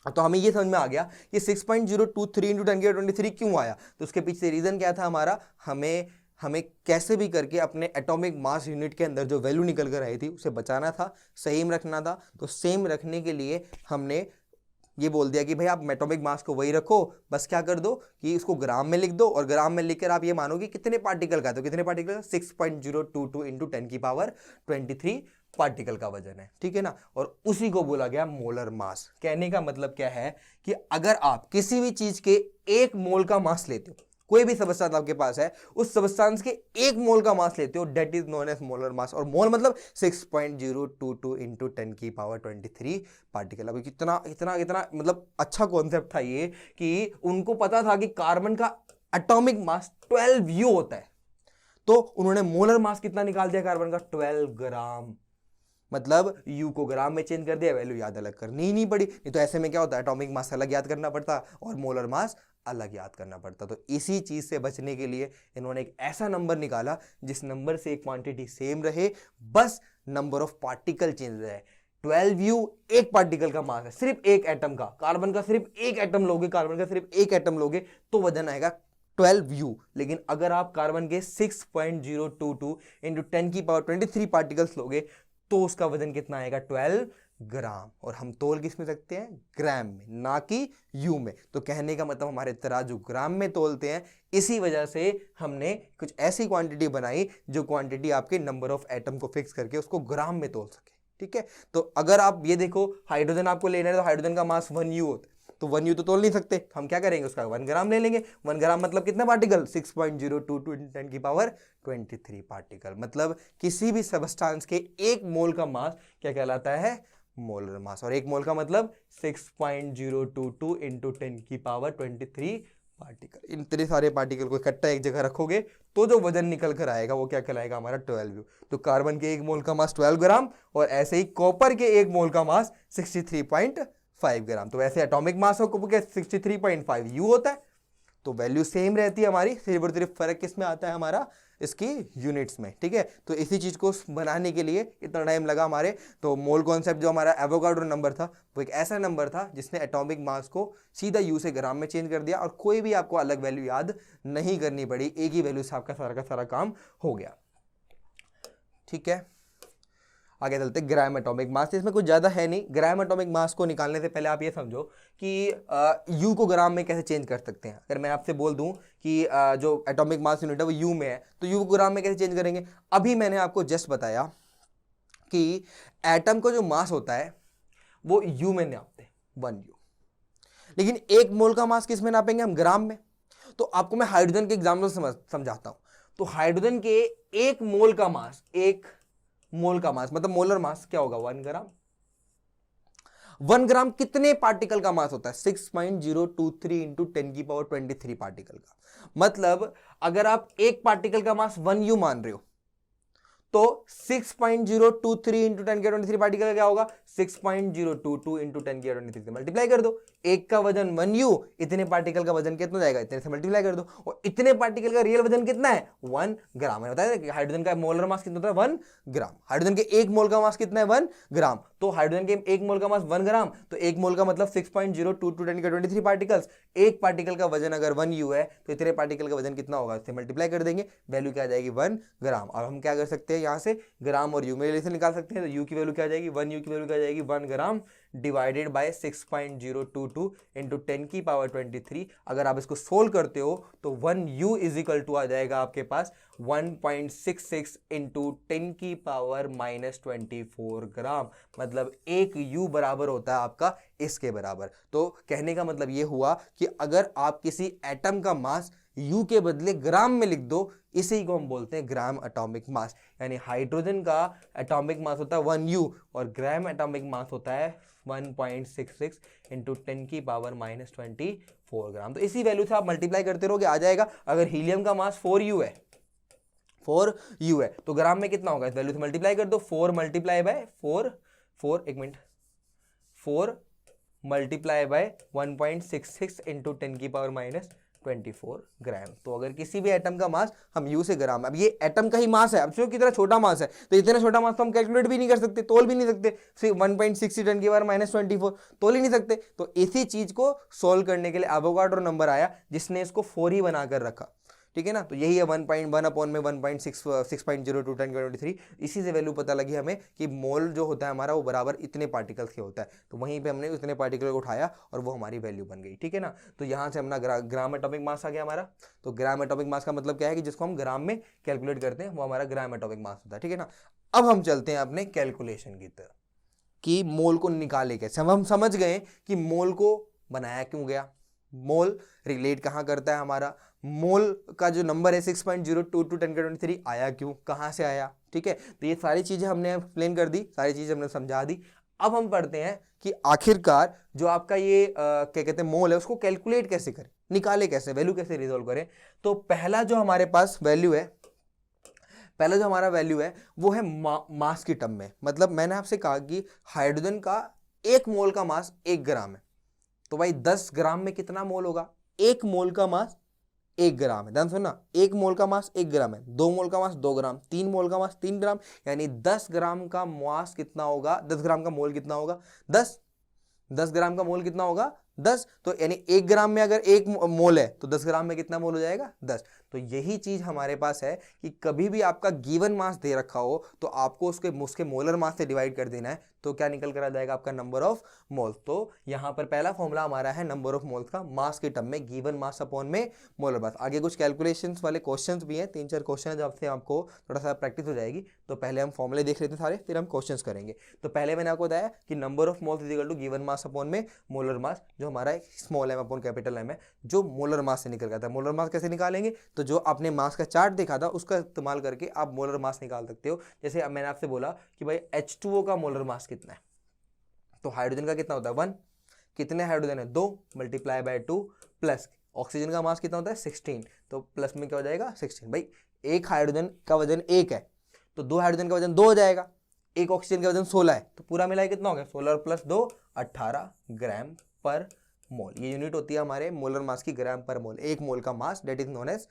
तो हमें ये समझ में आ गया कि 6.023 × 10⁻23 क्यों आया। तो उसके पीछे रीजन क्या था हमारा, हमें कैसे भी करके अपने एटॉमिक मास यूनिट के अंदर जो वैल्यू निकल कर आई थी उसे बचाना था, सेम रखना था। तो सेम रखने के लिए हमने ये बोल दिया कि भाई आप एटॉमिक मास को वही रखो, बस क्या कर दो कि इसको ग्राम में लिख दो, और ग्राम में लिखकर आप ये मानो कि कितने पार्टिकल का है। तो कितने पार्टिकल का, 6.022 × 10⁻23 पार्टिकल का वजन है, ठीक है ना। और उसी को बोला गया मोलर मास। कहने का मतलब क्या है कि अगर आप किसी भी चीज के 1 मोल का मास लेते हो, कोई भी सबस्टांस आपके पास है, उस सबस्टांस के 1 मोल का मास लेते हो, that is known as molar mass. और मोल मतलब 6.022 × 10⁻23 पार्टिकल। अब कितना इतना इतना मतलब अच्छा कॉन्सेप्ट था ये कि उनको पता था कि कार्बन का एटॉमिक मास 12U होता है, तो उन्होंने मोलर मास कितना निकाल दिया कार्बन का, 12 ग्राम। मतलब यू को ग्राम में चेंज कर दिया, वैल्यू याद अलग करनी ही नहीं पड़ी। नहीं तो ऐसे में क्या होता है, एटॉमिक मास अलग याद करना पड़ता और मोलर मास अलग याद करना पड़ता। तो इसी चीज से बचने के लिए इन्होंने एक ऐसा नंबर निकाला जिस नंबर से एक क्वांटिटी सेम रहे, बस नंबर ऑफ पार्टिकल चेंज रहे। 12U एक पार्टिकल का मास है, सिर्फ एक एटम का। कार्बन का सिर्फ एक एटम लोगे, तो वजन आएगा 12U। लेकिन अगर आप कार्बन के 6.022 × 10⁻23 पार्टिकल्स लोगे तो उसका वजन कितना आएगा, 12 ग्राम। और हम तोल किस में रखते हैं, ग्राम में, ना कि यू में। तो कहने का मतलब हमारे तराजू ग्राम में तोलते हैं। इसी वजह से हमने कुछ ऐसी क्वांटिटी बनाई जो क्वांटिटी आपके नंबर ऑफ एटम को फिक्स करके उसको ग्राम में तोल सके, ठीक है। तो अगर आप ये देखो, हाइड्रोजन आपको लेना है तो हाइड्रोजन का मास 1U होता है, तो 1U तो तोल नहीं सकते, हम क्या करेंगे, उसका 1 ग्राम ले लेंगे। 1 ग्राम मतलब कितना पार्टिकल, 6.022 × 10⁻23 पार्टिकल। मतलब किसी भी सबस्टांस के 1 मोल का मास क्या कहलाता है, मोलर मास। और 1 मोल का मतलब 6.022 इंटू 10 की पावर 23 पार्टिकल। इतने सारे पार्टिकल को इकट्ठा एक जगह रखोगे तो जो वजन निकल कर आएगा वो क्या कहलाएगा, हमारा 12U। तो कार्बन के 1 मोल का मास 12 ग्राम, और ऐसे ही कॉपर के 1 मोल का मास 63.5 ग्राम। तो वैसे atomic mass of copper 63.5 U होता है, तो वैल्यू सेम रहती है हमारी, सिर्फ और सिर्फ फर्क किस में आता है हमारा, इसकी यूनिट्स में। ठीक है, तो इसी चीज को बनाने के लिए इतना टाइम लगा हमारे। तो मोल कॉन्सेप्ट जो हमारा एवोगाड्रो नंबर था वो एक ऐसा नंबर था जिसने एटॉमिक मास को सीधा यू से ग्राम में चेंज कर दिया, और कोई भी आपको अलग वैल्यू याद नहीं करनी पड़ी, एक ही वैल्यू से आपका सारा का सारा काम हो गया। ठीक है, आगे चलते ग्राम एटॉमिक मास। इसमें कुछ ज़्यादा है नहीं। ग्राम एटॉमिक मास को निकालने से पहले आप ये समझो कि यू को ग्राम में कैसे चेंज कर सकते हैं। अगर मैं आपसे बोल दूं कि जो एटॉमिक मास यूनिट है वो यू में है, तो यू को ग्राम में कैसे चेंज करेंगे। अभी मैंने आपको जस्ट बताया कि एटम का जो मास होता है वो यू में नापते हैं, 1U। लेकिन 1 मोल का मास किस में नापेंगे हम, ग्राम में। तो आपको मैं हाइड्रोजन के एग्जाम्पल समझाता हूं। तो हाइड्रोजन के 1 मोल का मास, 1 मोल का मास मतलब मोलर मास क्या होगा, 1 ग्राम। 1 ग्राम कितने पार्टिकल का मास होता है, 6.023 इंटू 10 की पावर 23 पार्टिकल का। मतलब अगर आप एक पार्टिकल का मास 1U मान रहे हो तो 6.023 इंटू 10 की 23 पार्टिकल का क्या होगा, 6.022 इंटू 10 की 23 से मल्टीप्लाई कर दो। एक का वजन 1U, इतने पार्टिकल का वजन कितना जाएगा, इतने से मल्टीप्लाई कर दो। और इतने पार्टिकल का रियल वजन कितना है, 1 ग्राम है। बताया कि हाइड्रोजन का मोलर मास कितना होता है, 1 ग्राम। हाइड्रोजन के 1 मोल का मास कितना है, 1 ग्राम। तो हाइड्रोजन के 1 मोल का मास 1 ग्राम, तो 1 मोल का मतलब 6.022 10 की 23 पार्टिकल्स। एक पार्टिकल का वजन अगर 1U है तो इतने पार्टिकल का वजन कितना होगा, इससे मल्टीप्लाई कर देंगे, वैल्यू क्या आ जाएगी, 1 ग्राम। अब हम क्या कर सकते हैं, यहां से ग्राम और यू में रिलेशन निकाल सकते हैं। तो यू की वैल्यू क्या आ जाएगी, 1U की वैल्यू क्या आ जाएगी, 1 ग्राम डिवाइडेड बाय 6.022 इंटू 10 की पावर 23। अगर आप इसको सोल्व करते हो तो 1U इज इक्वल टू आ जाएगा आपके पास 1.66 इंटू 10 की पावर -24 ग्राम। मतलब 1U बराबर होता है आपका इसके बराबर। तो कहने का मतलब ये हुआ कि अगर आप किसी एटम का मास U के बदले ग्राम में लिख दो, इसी को हम बोलते हैं ग्राम एटॉमिक मास। यानी हाइड्रोजन का एटॉमिक मास होता है 1U और ग्राम एटॉमिक मास होता है 1.66 इंटू 10 की पावर -24 ग्राम। तो इसी वैल्यू से आप मल्टीप्लाई करते रहोगे, आ जाएगा। अगर हीलियम का मास 4U है, 4U है तो ग्राम में कितना होगा, इस वैल्यू से मल्टीप्लाई कर दो। 4 multiply by 4 multiply by 1.66 into 10 की पावर -24 ग्राम। तो अगर किसी भी एटम का मास हम यू से ग्राम, अब ये एटम का ही मास है, अब सोचो कितना छोटा मास है, तो इतना छोटा मास तो हम कैलकुलेट भी नहीं कर सकते, तोल भी नहीं सकते। सिर्फ 1.60 10 की पावर -24 तोल ही नहीं सकते। तो इसी चीज को सोल्व करने के लिए एवोगाड्रो नंबर आया जिसने इसको 4 ही बनाकर रखा। ठीक है ना, तो यही है 1.1 अपॉन में 6.02 10 की 23। इसी से वैल्यू पता लगी हमें कि मोल जो होता है हमारा वो बराबर इतने पार्टिकल्स के होता है। तो वहीं पे हमने उतने पार्टिकल को उठाया और वो हमारी वैल्यू बन गई। ठीक है ना, तो यहाँ से अपना ग्राम एटॉमिक मास आ गया हमारा। तो ग्राम एटॉमिक मास का मतलब क्या है कि जिसको हम ग्राम में कैलकुलेट करते हैं वो हमारा ग्राम एटॉमिक मास होता है। ठीक है ना, अब हम चलते हैं अपने कैलकुलेशन की तरफ कि मोल को निकाले कैसे। हम समझ गए कि मोल को बनाया क्यों गया, मोल रिलेट कहाँ करता है हमारा, मोल का जो नंबर है 6.022 10 की 23 आया क्यों, कहाँ से आया। ठीक है, तो ये सारी चीजें हमने एक्सप्लेन कर दी, सारी चीजें हमने समझा दी। अब हम पढ़ते हैं कि आखिरकार जो आपका ये क्या कहते हैं मोल है उसको कैलकुलेट कैसे करें, निकाले कैसे, वैल्यू कैसे रिजोल्व करें। तो पहला जो हमारे पास वैल्यू है, पहला जो हमारा वैल्यू है वो है मास की टर्म में। मतलब मैंने आपसे कहा कि हाइड्रोजन का 1 मोल का मास 1 ग्राम है, तो भाई 10 ग्राम में कितना मोल होगा, 1 मोल का मास 1 ग्राम है। ध्यान सुनना, 1 मोल का मास 1 ग्राम है, 2 मोल का मास 2 ग्राम, 3 मोल का मास 3 ग्राम, यानी 10 ग्राम का मास कितना होगा, 10 ग्राम का मोल कितना होगा, 10 ग्राम का मोल कितना होगा, 10। तो यानी 1 ग्राम में अगर 1 मोल है तो 10 ग्राम में कितना मोल हो जाएगा, 10। तो यही चीज हमारे पास है कि कभी भी आपका गिवन मास दे रखा हो तो आपको उसके मोलर मास से डिवाइड कर देना है, तो क्या निकल कर आ जाएगा आपका नंबर ऑफ मोल्स। तो यहां पर पहला फॉर्मूला हमारा है नंबर ऑफ मोल्स का, मास के टर्म में गिवन मास अपॉन में मोलर मास। आगे कुछ कैलकुलेशंस वाले क्वेश्चंस भी हैं, 3-4 क्वेश्चन जब से आपको थोड़ा सा प्रैक्टिस हो जाएगी। तो पहले हम फॉर्मूले देख लेते हैं सारे, फिर हम क्वेश्चंस करेंगे। तो पहले मैंने आपको बताया कि number of moles is equal to given mass upon में मोलर मास, जो हमारा small M upon capital M है, जो मोलर मास से निकल गया था। मोलर मास कैसे निकालेंगे, तो जो आपने मास का चार्ट देखा था उसका इस्तेमाल करके आप मोलर मास निकाल सकते हो। जैसे मैंने आपसे बोला कि भाई H2O का मोलर मास कितना है, तो हाइड्रोजन का कितना होता है 1, कितने हाइड्रोजन है 2 मल्टीप्लाई बाय 2 प्लस ऑक्सीजन का मास कितना होता है 16, तो प्लस में क्या हो जाएगा 16। भाई एक हाइड्रोजन का वजन 1 है तो 2 हाइड्रोजन का वजन 2 हो जाएगा, एक ऑक्सीजन का वजन 16 है तो पूरा मिलाए कितना हो गया 16 प्लस 2 18 ग्राम पर मोल। ये यूनिट होती है हमारे मोलर मास की, ग्राम पर मोल। एक मोल का mass that is known as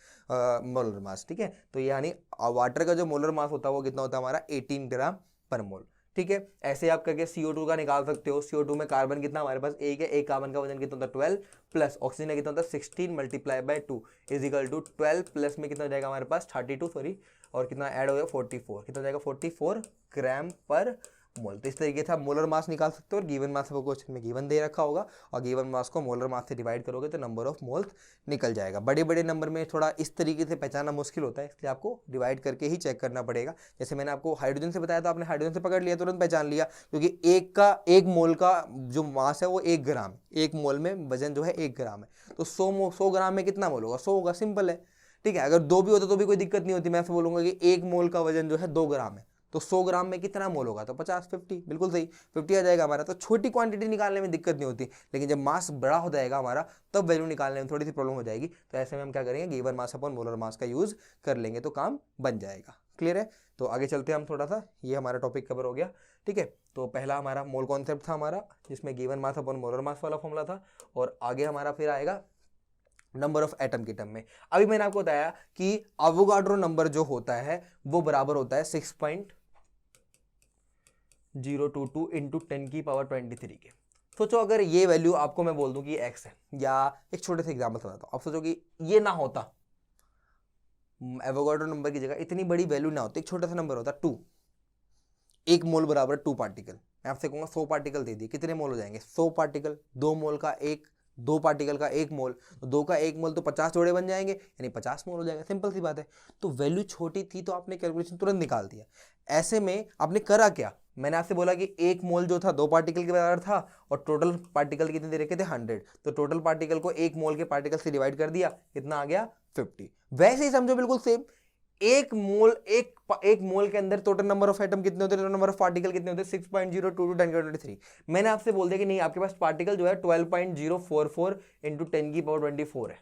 molar mass, ठीक है। तो यानी वाटर का जो मोलर मास होता है वो कितना होता है हमारा 18 ग्राम पर मोल, ठीक है। ऐसे आप करके CO2 का निकाल सकते हो। CO2 में कार्बन कितना हमारे पास 1 है, एक कार्बन का वजन कितना होता है 12 प्लस ऑक्सीजन कितना होता है 16 multiply by 2 is equal to 12 plus में कितना हो जाएगा हमारे पास 32 सॉरी, और कितना ऐड हो गया 44, कितना हो जाएगा 44 ग्राम पर मोल। तो इस तरीके से आप मोलर मास निकाल सकते हो और गिवन मास आपको क्वेश्चन में गिवन दे रखा होगा और गिवन मास को मोलर मास से डिवाइड करोगे तो नंबर ऑफ मोल्स निकल जाएगा। बड़े बड़े नंबर में थोड़ा इस तरीके से पहचानना मुश्किल होता है, इसलिए आपको डिवाइड करके ही चेक करना पड़ेगा। जैसे मैंने आपको हाइड्रोजन से बताया तो आपने हाइड्रोजन से पकड़ लिया, तुरंत पहचान लिया, क्योंकि एक मोल का जो मास है वो 1 ग्राम, एक मोल में वजन जो है 1 ग्राम है, तो 100 ग्राम में कितना मोल होगा 100 होगा, सिंपल है, ठीक है। अगर 2 भी होता तो भी कोई दिक्कत नहीं होती, मैं ऐसे बोलूंगा कि 1 मोल का वजन जो है 2 ग्राम है तो 100 ग्राम में कितना मोल होगा तो 50 बिल्कुल सही 50 आ जाएगा हमारा। तो छोटी क्वांटिटी निकालने में दिक्कत नहीं होती, लेकिन जब मास बड़ा हो जाएगा हमारा तब वैल्यू निकालने में थोड़ी सी प्रॉब्लम हो जाएगी। तो ऐसे में हम क्या करेंगे given mass upon molar mass का यूज कर लेंगे तो काम बन जाएगा। क्लियर है। तो आगे चलते हैं हम थोड़ा सा, ये हमारा टॉपिक कवर हो गया, ठीक है। तो पहला हमारा मोल कॉन्सेप्ट था हमारा, जिसमें given mass upon molar mass वाला फॉर्मूला था, और आगे हमारा फिर आएगा नंबर ऑफ एटम के टर्म में। अभी मैंने आपको बताया कि अवोगाड्रो नंबर जो होता है वो बराबर होता है 6.022 इंटू 10 की पावर 23 के। सोचो अगर ये वैल्यू आपको मैं बोल दूं कि x है, या एक छोटे से एग्जांपल बताता हूं, आप सोचो कि ये ना होता, एवोगाड्रो नंबर की जगह इतनी बड़ी वैल्यू ना होती, एक छोटा सा नंबर होता 2, एक मोल बराबर 2 पार्टिकल। मैं आपसे कहूंगा 100 पार्टिकल दे दिए, कितने मोल हो जाएंगे 100 पार्टिकल, 2 मोल का एक, 2 पार्टिकल का 1 मोल, तो 2 का 1 मोल तो 50 जोड़े बन जाएंगे, यानी 50 मोल हो जाएगा, सिंपल सी बात है। तो वैल्यू छोटी थी तो आपने कैलकुलेशन तुरंत निकाल दिया। ऐसे में आपने करा क्या, मैंने आपसे बोला कि 1 मोल जो था 2 पार्टिकल के बराबर था और टोटल पार्टिकल कितने दे रखे थे 100, तो टोटल पार्टिकल को 1 मोल के पार्टिकल से डिवाइड कर दिया, कितना आ गया 50। वैसे ही समझो बिल्कुल सेम, एक मोल के अंदर टोटल नंबर ऑफ एटम कितने होते हैं, टोटल नंबर ऑफ पार्टिकल कितने होते हैं 6.022 10 की 23। मैंने आपसे बोल दिया कि नहीं आपके पास पार्टिकल जो है 12.044 इंटू 10 की पावर 24 है,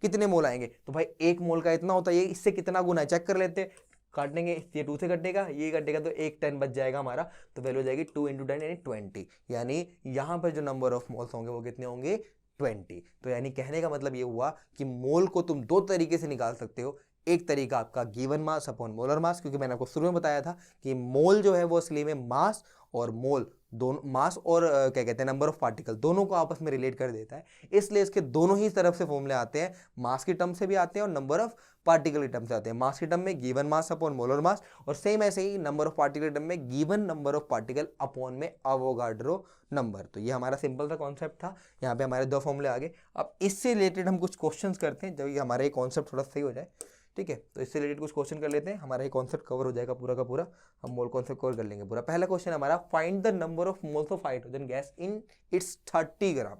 कितने मोल आएंगे, तो भाई एक मोल का इतना होता है, ये इससे कितना गुना है चेक कर लेते हैं, काटेंगे, ये 2 से कटेगा, ये कटेगा तो एक 10 बच जाएगा हमारा, तो वैल्यू हो जाएगी 2 इंटू 10 यानी 20, यानी यहां पर जो नंबर ऑफ मोल्स होंगे वो कितने होंगे 20। तो यानी कहने का मतलब ये हुआ कि मोल को तुम 2 तरीके से निकाल सकते हो, एक तरीका आपका given mass upon molar mass, क्योंकि मैंने आपको शुरू में बताया था कि मोल जो है वो असली में मास और मोल दोनों, मास और क्या कहते हैं नंबर ऑफ पार्टिकल, दोनों को आपस में रिलेट कर देता है, इसलिए इसके दोनों ही तरफ से फॉर्मूले आते हैं, मास की टर्म से भी आते हैं और नंबर ऑफ पार्टिकल की टर्म से आते हैं। मास की टर्म में given mass upon molar mass, और सेम ऐसे ही नंबर ऑफ पार्टिकल टर्म में given number of particle upon में अवोगाड्रो नंबर। तो ये हमारा सिंपल सा कॉन्सेप्ट था, यहाँ पे हमारे 2 फॉर्मूले आ गए। अब इससे रिलेटेड हम कुछ क्वेश्चंस करते हैं, जब ये हमारा ये कॉन्सेप्ट थोड़ा सही हो जाए, ठीक है। तो इससे रिलेटेड कुछ क्वेश्चन कर लेते हैं, हमारा ये कॉन्सेप्ट कवर हो जाएगा पूरा का पूरा, हम मोल कॉन्सेप्ट कवर कर लेंगे पूरा। पहला क्वेश्चन हमारा, find the number of moles of hydrogen gas in its 30 ग्राम।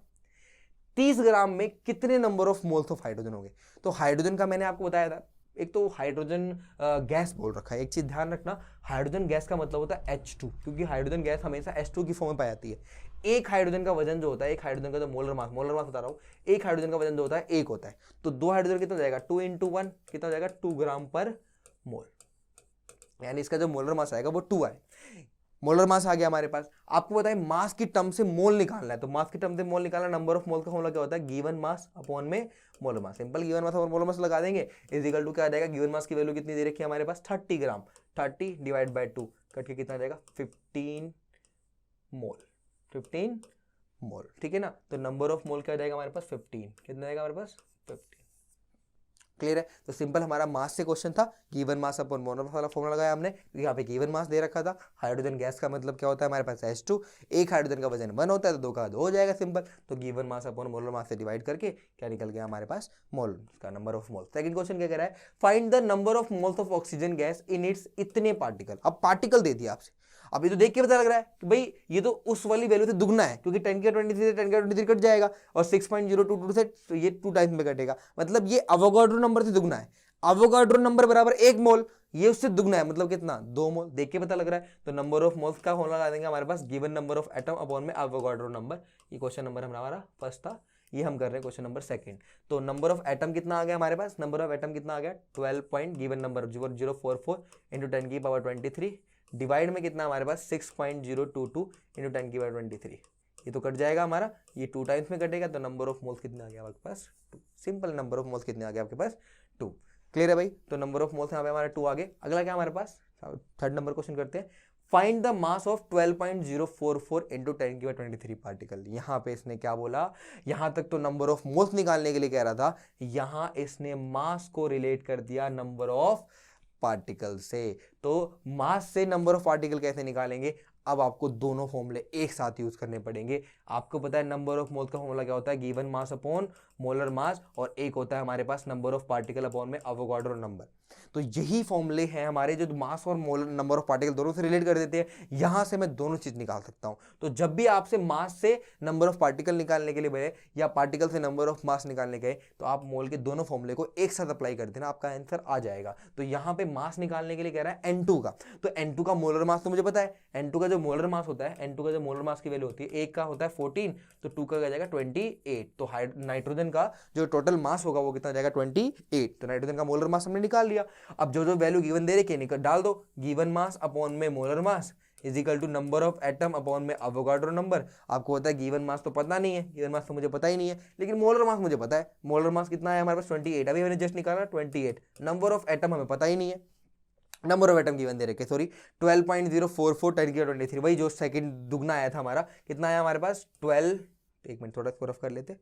30 ग्राम में कितने number of moles of hydrogen होंगे। तो हाइड्रोजन का मैंने आपको बताया था, एक तो हाइड्रोजन गैस बोल रखा है, एक चीज ध्यान रखना, हाइड्रोजन गैस का मतलब होता है H2, क्योंकि हाइड्रोजन गैस हमेशा H2 की फॉर्म में पाई जाती है। एक हाइड्रोजन का वजन जो होता है, एक हाइड्रोजन का जो मोलर मास बता रहा हूँ, एक हाइड्रोजन का वजन जो होता है 1 होता है, तो 2 हाइड्रोजन कितना हो जाएगा 2 इंटू 1 कितना हो जाएगा 2 ग्राम पर मोल, यानी इसका जो मोलर मास आएगा वो 2 है। मोलर मास आ गया हमारे पास। आपको बताएं मास की टर्म से मोल निकालना है, तो मास की टर्म से मोल निकालना, नंबर ऑफ मोल का फॉर्मूला क्या होता है गिवन मास अपॉन में मोलर मास। सिंपल गिवन मास और मोलर मास लगा देंगे, इज इक्वल टू क्या आ जाएगा, गिवन मास की वैल्यू कितनी दे रखी है हमारे पास 30 ग्राम, 30 डिवाइड बाय 2 कट के कितना आ जाएगा 15 मोल, 15 मोल, ठीक है ना। तो नंबर ऑफ मोल क्या आ जाएगा हमारे पास 15, कितना आएगा हमारे पास 15। क्लियर है। तो सिंपल हमारा मास से क्वेश्चन था, given mass upon molar mass वाला फॉर्मूला लगाया हमने, क्योंकि यहाँ पे गिवन मास दे रखा था। हाइड्रोजन गैस का मतलब क्या होता है हमारे पास H2, एक हाइड्रोजन का वजन 1 होता है तो 2 का 2 हो जाएगा सिंपल। तो given mass upon molar mass से डिवाइड करके क्या निकल गया हमारे पास मोल का number of mole. Second question क्या कह रहा है, find the number of moles of oxygen gas in its इतने पार्टिकल। अब पार्टिकल दे दिया आपसे, अभी तो देख के पता लग रहा है कि भाई ये तो उस वाली वैल्यू से दुगना है, क्योंकि 10 के 23 से 10 के 23 कट जाएगा और 6.022 से तो ये 2 टाइम्स में कटेगा, मतलब ये अवोगाड्रो नंबर से दुगना है। अवोगाड्रो नंबर बराबर 1 मोल, ये उससे दुगना है, मतलब कितना, 2 मोल, देख के पता लग रहा है। तो नंबर ऑफ मोल्स का फॉर्मूला लगा देंगे हमारे पास given number of atom upon में एवोगाड्रो नंबर। ये क्वेश्चन नंबर हमारा फर्स्ट था, ये हम कर रहे हैं क्वेश्चन नंबर सेकंड। तो नंबर ऑफ एटम कितना आ गया हमारे पास, नंबर ऑफ एटम कितना आ गया 12 पॉइंट गिवन नंबर 0044 इंटू 10 की पावर 23, डिवाइड में कितना हमारे पास 6.022 इंटू 10 की पावर 23। ये तो कट जाएगा हमारा, ये 2 टाइम्स में कटेगा, तो नंबर ऑफ मोल्स कितने आ गया आपके पास 2। सिंपल, नंबर ऑफ मोल्स कितने आ गया आपके पास 2। क्लियर है भाई। तो नंबर ऑफ मोल्स यहाँ पे हमारा 2 आ गए। अगला क्या हमारे पास, थर्ड नंबर क्वेश्चन करते हैं। Find the mass of 12.044 into 10 की पावर 23 पार्टिकल। यहाँ पे इसने क्या बोला, यहाँ तक तो नंबर ऑफ मोल्स निकालने के लिए कह रहा था, यहाँ इसने मास को रिलेट कर दिया नंबर ऑफ पार्टिकल से। तो मास से नंबर ऑफ पार्टिकल कैसे निकालेंगे, अब आपको दोनों फॉर्मूले एक साथ यूज करने पड़ेंगे। आपको पता है नंबर ऑफ मोल्स का फॉर्मूला क्या होता है, given mass upon molar mass, और एक होता है हमारे पास नंबर ऑफ पार्टिकल अपॉन में एवोगाड्रो नंबर। तो यही फॉर्मूले हैं हमारे जो मास और मोलर नंबर ऑफ पार्टिकल दोनों से रिलेट कर देते हैं। यहां से मैं दोनों चीज निकाल सकता हूं। तो जब भी आपसे मास से नंबर ऑफ पार्टिकल निकालने के लिए बोले या पार्टिकल से नंबर ऑफ मास निकालने गए, तो आप मोल के दोनों फॉर्मूले को एक साथ अप्लाई कर देना, आपका आंसर आ जाएगा। तो यहाँ पे मास निकालने के लिए कह रहा है N2 का, तो N2 का मोलर मास तो मुझे पता है, N2 का जो मोलर मास होता है, N2 का जो मोलर मास की वैल्यू होती है, एक का होता है 14, तो 2 का जाएगा 28। तो नाइट्रोजन का जो टोटल मास होगा वो कितना जाएगा 28। तो नाइट्रोजन का मोलर मास हमने निकाल लिया। अब जो जो वैल्यू गिवन दे रखे निकल डाल दो, गिवन मास अपॉन में molar mass is equal to number of atom upon में एवोगाड्रो नंबर। आपको पता है गिवन मास तो पता नहीं है, गिवन मास तो मुझे पता ही नहीं है, लेकिन मोलर मास मुझे पता है। मोलर मास कितना है हमारे पास 28, अभी मैंने जस्ट निकाला 28। नंबर ऑफ एटम हमें पता ही नहीं है, नंबर ऑफ एटम गिवन दे रखे, सॉरी 12.044 10 की 23, वही जो सेकंड दुगना आया था हमारा, कितना आया हमारे पास 12, एक मिनट थोड़ा स्कोर ऑफ कर लेते,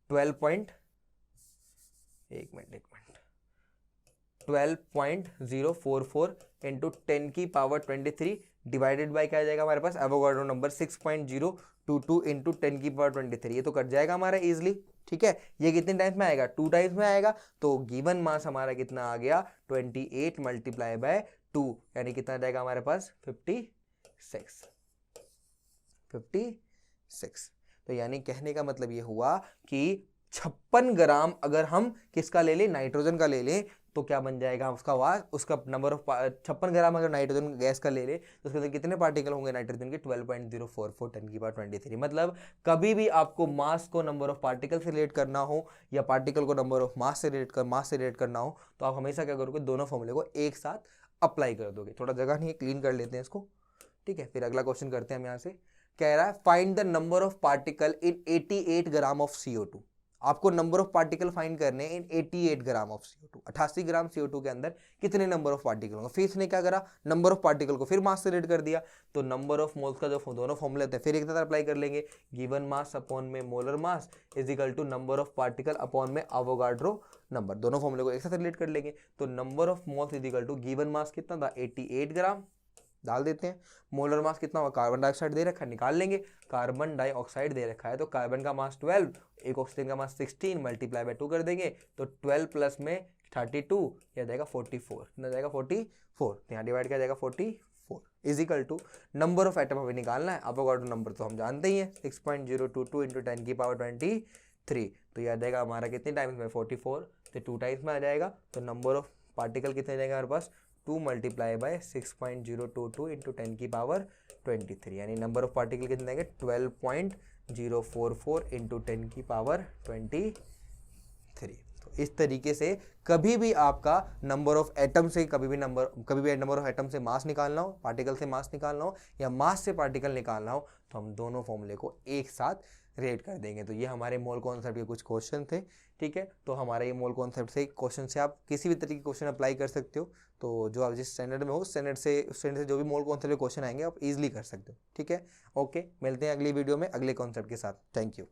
12.044 इंटू 10 की पावर 23 डिवाइडेड बाय क्या आ जाएगा हमारे पास एवोगाड्रो नंबर 6.022 इंटू 10 की पावर 23। ये तो कट जाएगा हमारा इजिली, ठीक है। ये कितने टाइम्स में आएगा, 2 टाइम्स में आएगा। तो गिवन मास हमारा कितना आ गया 28 मल्टीप्लाई बाय 2, यानी कितना जाएगा हमारे पास 56। तो यानी कहने का मतलब ये हुआ कि 56 ग्राम अगर हम किसका ले लें, नाइट्रोजन का ले लें, तो क्या बन जाएगा उसका नंबर ऑफ 56 ग्राम अगर नाइट्रोजन गैस का ले ले, तो उसके अंदर कितने पार्टिकल होंगे नाइट्रोजन के 12.044 10 की पावर 23। मतलब कभी भी आपको मास को नंबर ऑफ पार्टिकल से रिलेट करना हो या पार्टिकल को नंबर ऑफ मास से रिलेट करना हो, तो आप हमेशा क्या करोगे, दोनों फॉर्मूले को एक साथ अप्लाई कर दोगे। थोड़ा जगह नहीं है, क्लीन कर लेते हैं इसको, ठीक है। फिर अगला क्वेश्चन करते हैं हम यहाँ से। कह रहा है find the number of particle in 88 gram of CO2। आपको नंबर ऑफ पार्टिकल फाइंड करने इन 88 gram of CO2। 88 gram CO2 के अंदर कितने नंबर ऑफ पार्टिकल होंगे। फिर इसने क्या करा, नंबर ऑफ पार्टिकल को फिर मास से रिलेट कर दिया। तो नंबर ऑफ मोल्स का जो दोनों फॉर्मूले होते हैं फिर एक तरह अप्लाई कर लेंगे, गिवन मास अपॉन में molar mass is equal to number of particle upon में एवोगाड्रो नंबर। दोनों फॉर्मूले को एक साथ रिलेट कर लेंगे। तो number of moles is equal to given mass कितना था 88 ग्राम, डाल देते हैं। मोलर मास कितना होगा, कार्बन डाइऑक्साइड दे रखा है, निकाल लेंगे। कार्बन डाइऑक्साइड दे रखा है तो कार्बन का मास 12, एक ऑक्सीजन का मास 16, मल्टीप्लाई बाय 2 कर देंगे तो 12 प्लस में 32, यह जाएगा 44, ना जाएगा 44, तो यहाँ डिवाइड किया जाएगा 44 is equal to number of atom हमें निकालना है। एवोगाड्रो नंबर तो हम जानते ही हैं 6.022 इंटू 10 की पावर 23। तो यह आ जाएगा हमारा कितने टाइम्स में 44, तो 2 टाइम्स में आ जाएगा। तो नंबर ऑफ पार्टिकल कितने जाएगा हमारे पास 2 मल्टीप्लाई बाय 6.022 इंटू 10 की पावर 23, यानी नंबर ऑफ पार्टिकल कितने आएंगे 12.044 इंटू 10 की पावर 23। तो इस तरीके से कभी भी आपका नंबर ऑफ एटम से कभी भी नंबर ऑफ एटम से मास निकालना हो, पार्टिकल से मास निकालना हो या मास से पार्टिकल निकालना हो, तो हम दोनों फॉर्मूले को एक साथ रेट कर देंगे। तो ये हमारे मोल कॉन्सेप्ट के कुछ क्वेश्चन थे, ठीक है। तो हमारे ये मोल कॉन्सेप्ट से क्वेश्चन से आप किसी भी तरीके के क्वेश्चन अप्लाई कर सकते हो। तो जो आप जिस स्टैंडर्ड में हो, स्टैंडर्ड से जो भी मोल कॉन्सेप्ट के क्वेश्चन आएंगे आप इजीली कर सकते हो, ठीक है। ओके, मिलते हैं अगली वीडियो में अगले कॉन्सेप्ट के साथ। Thank you.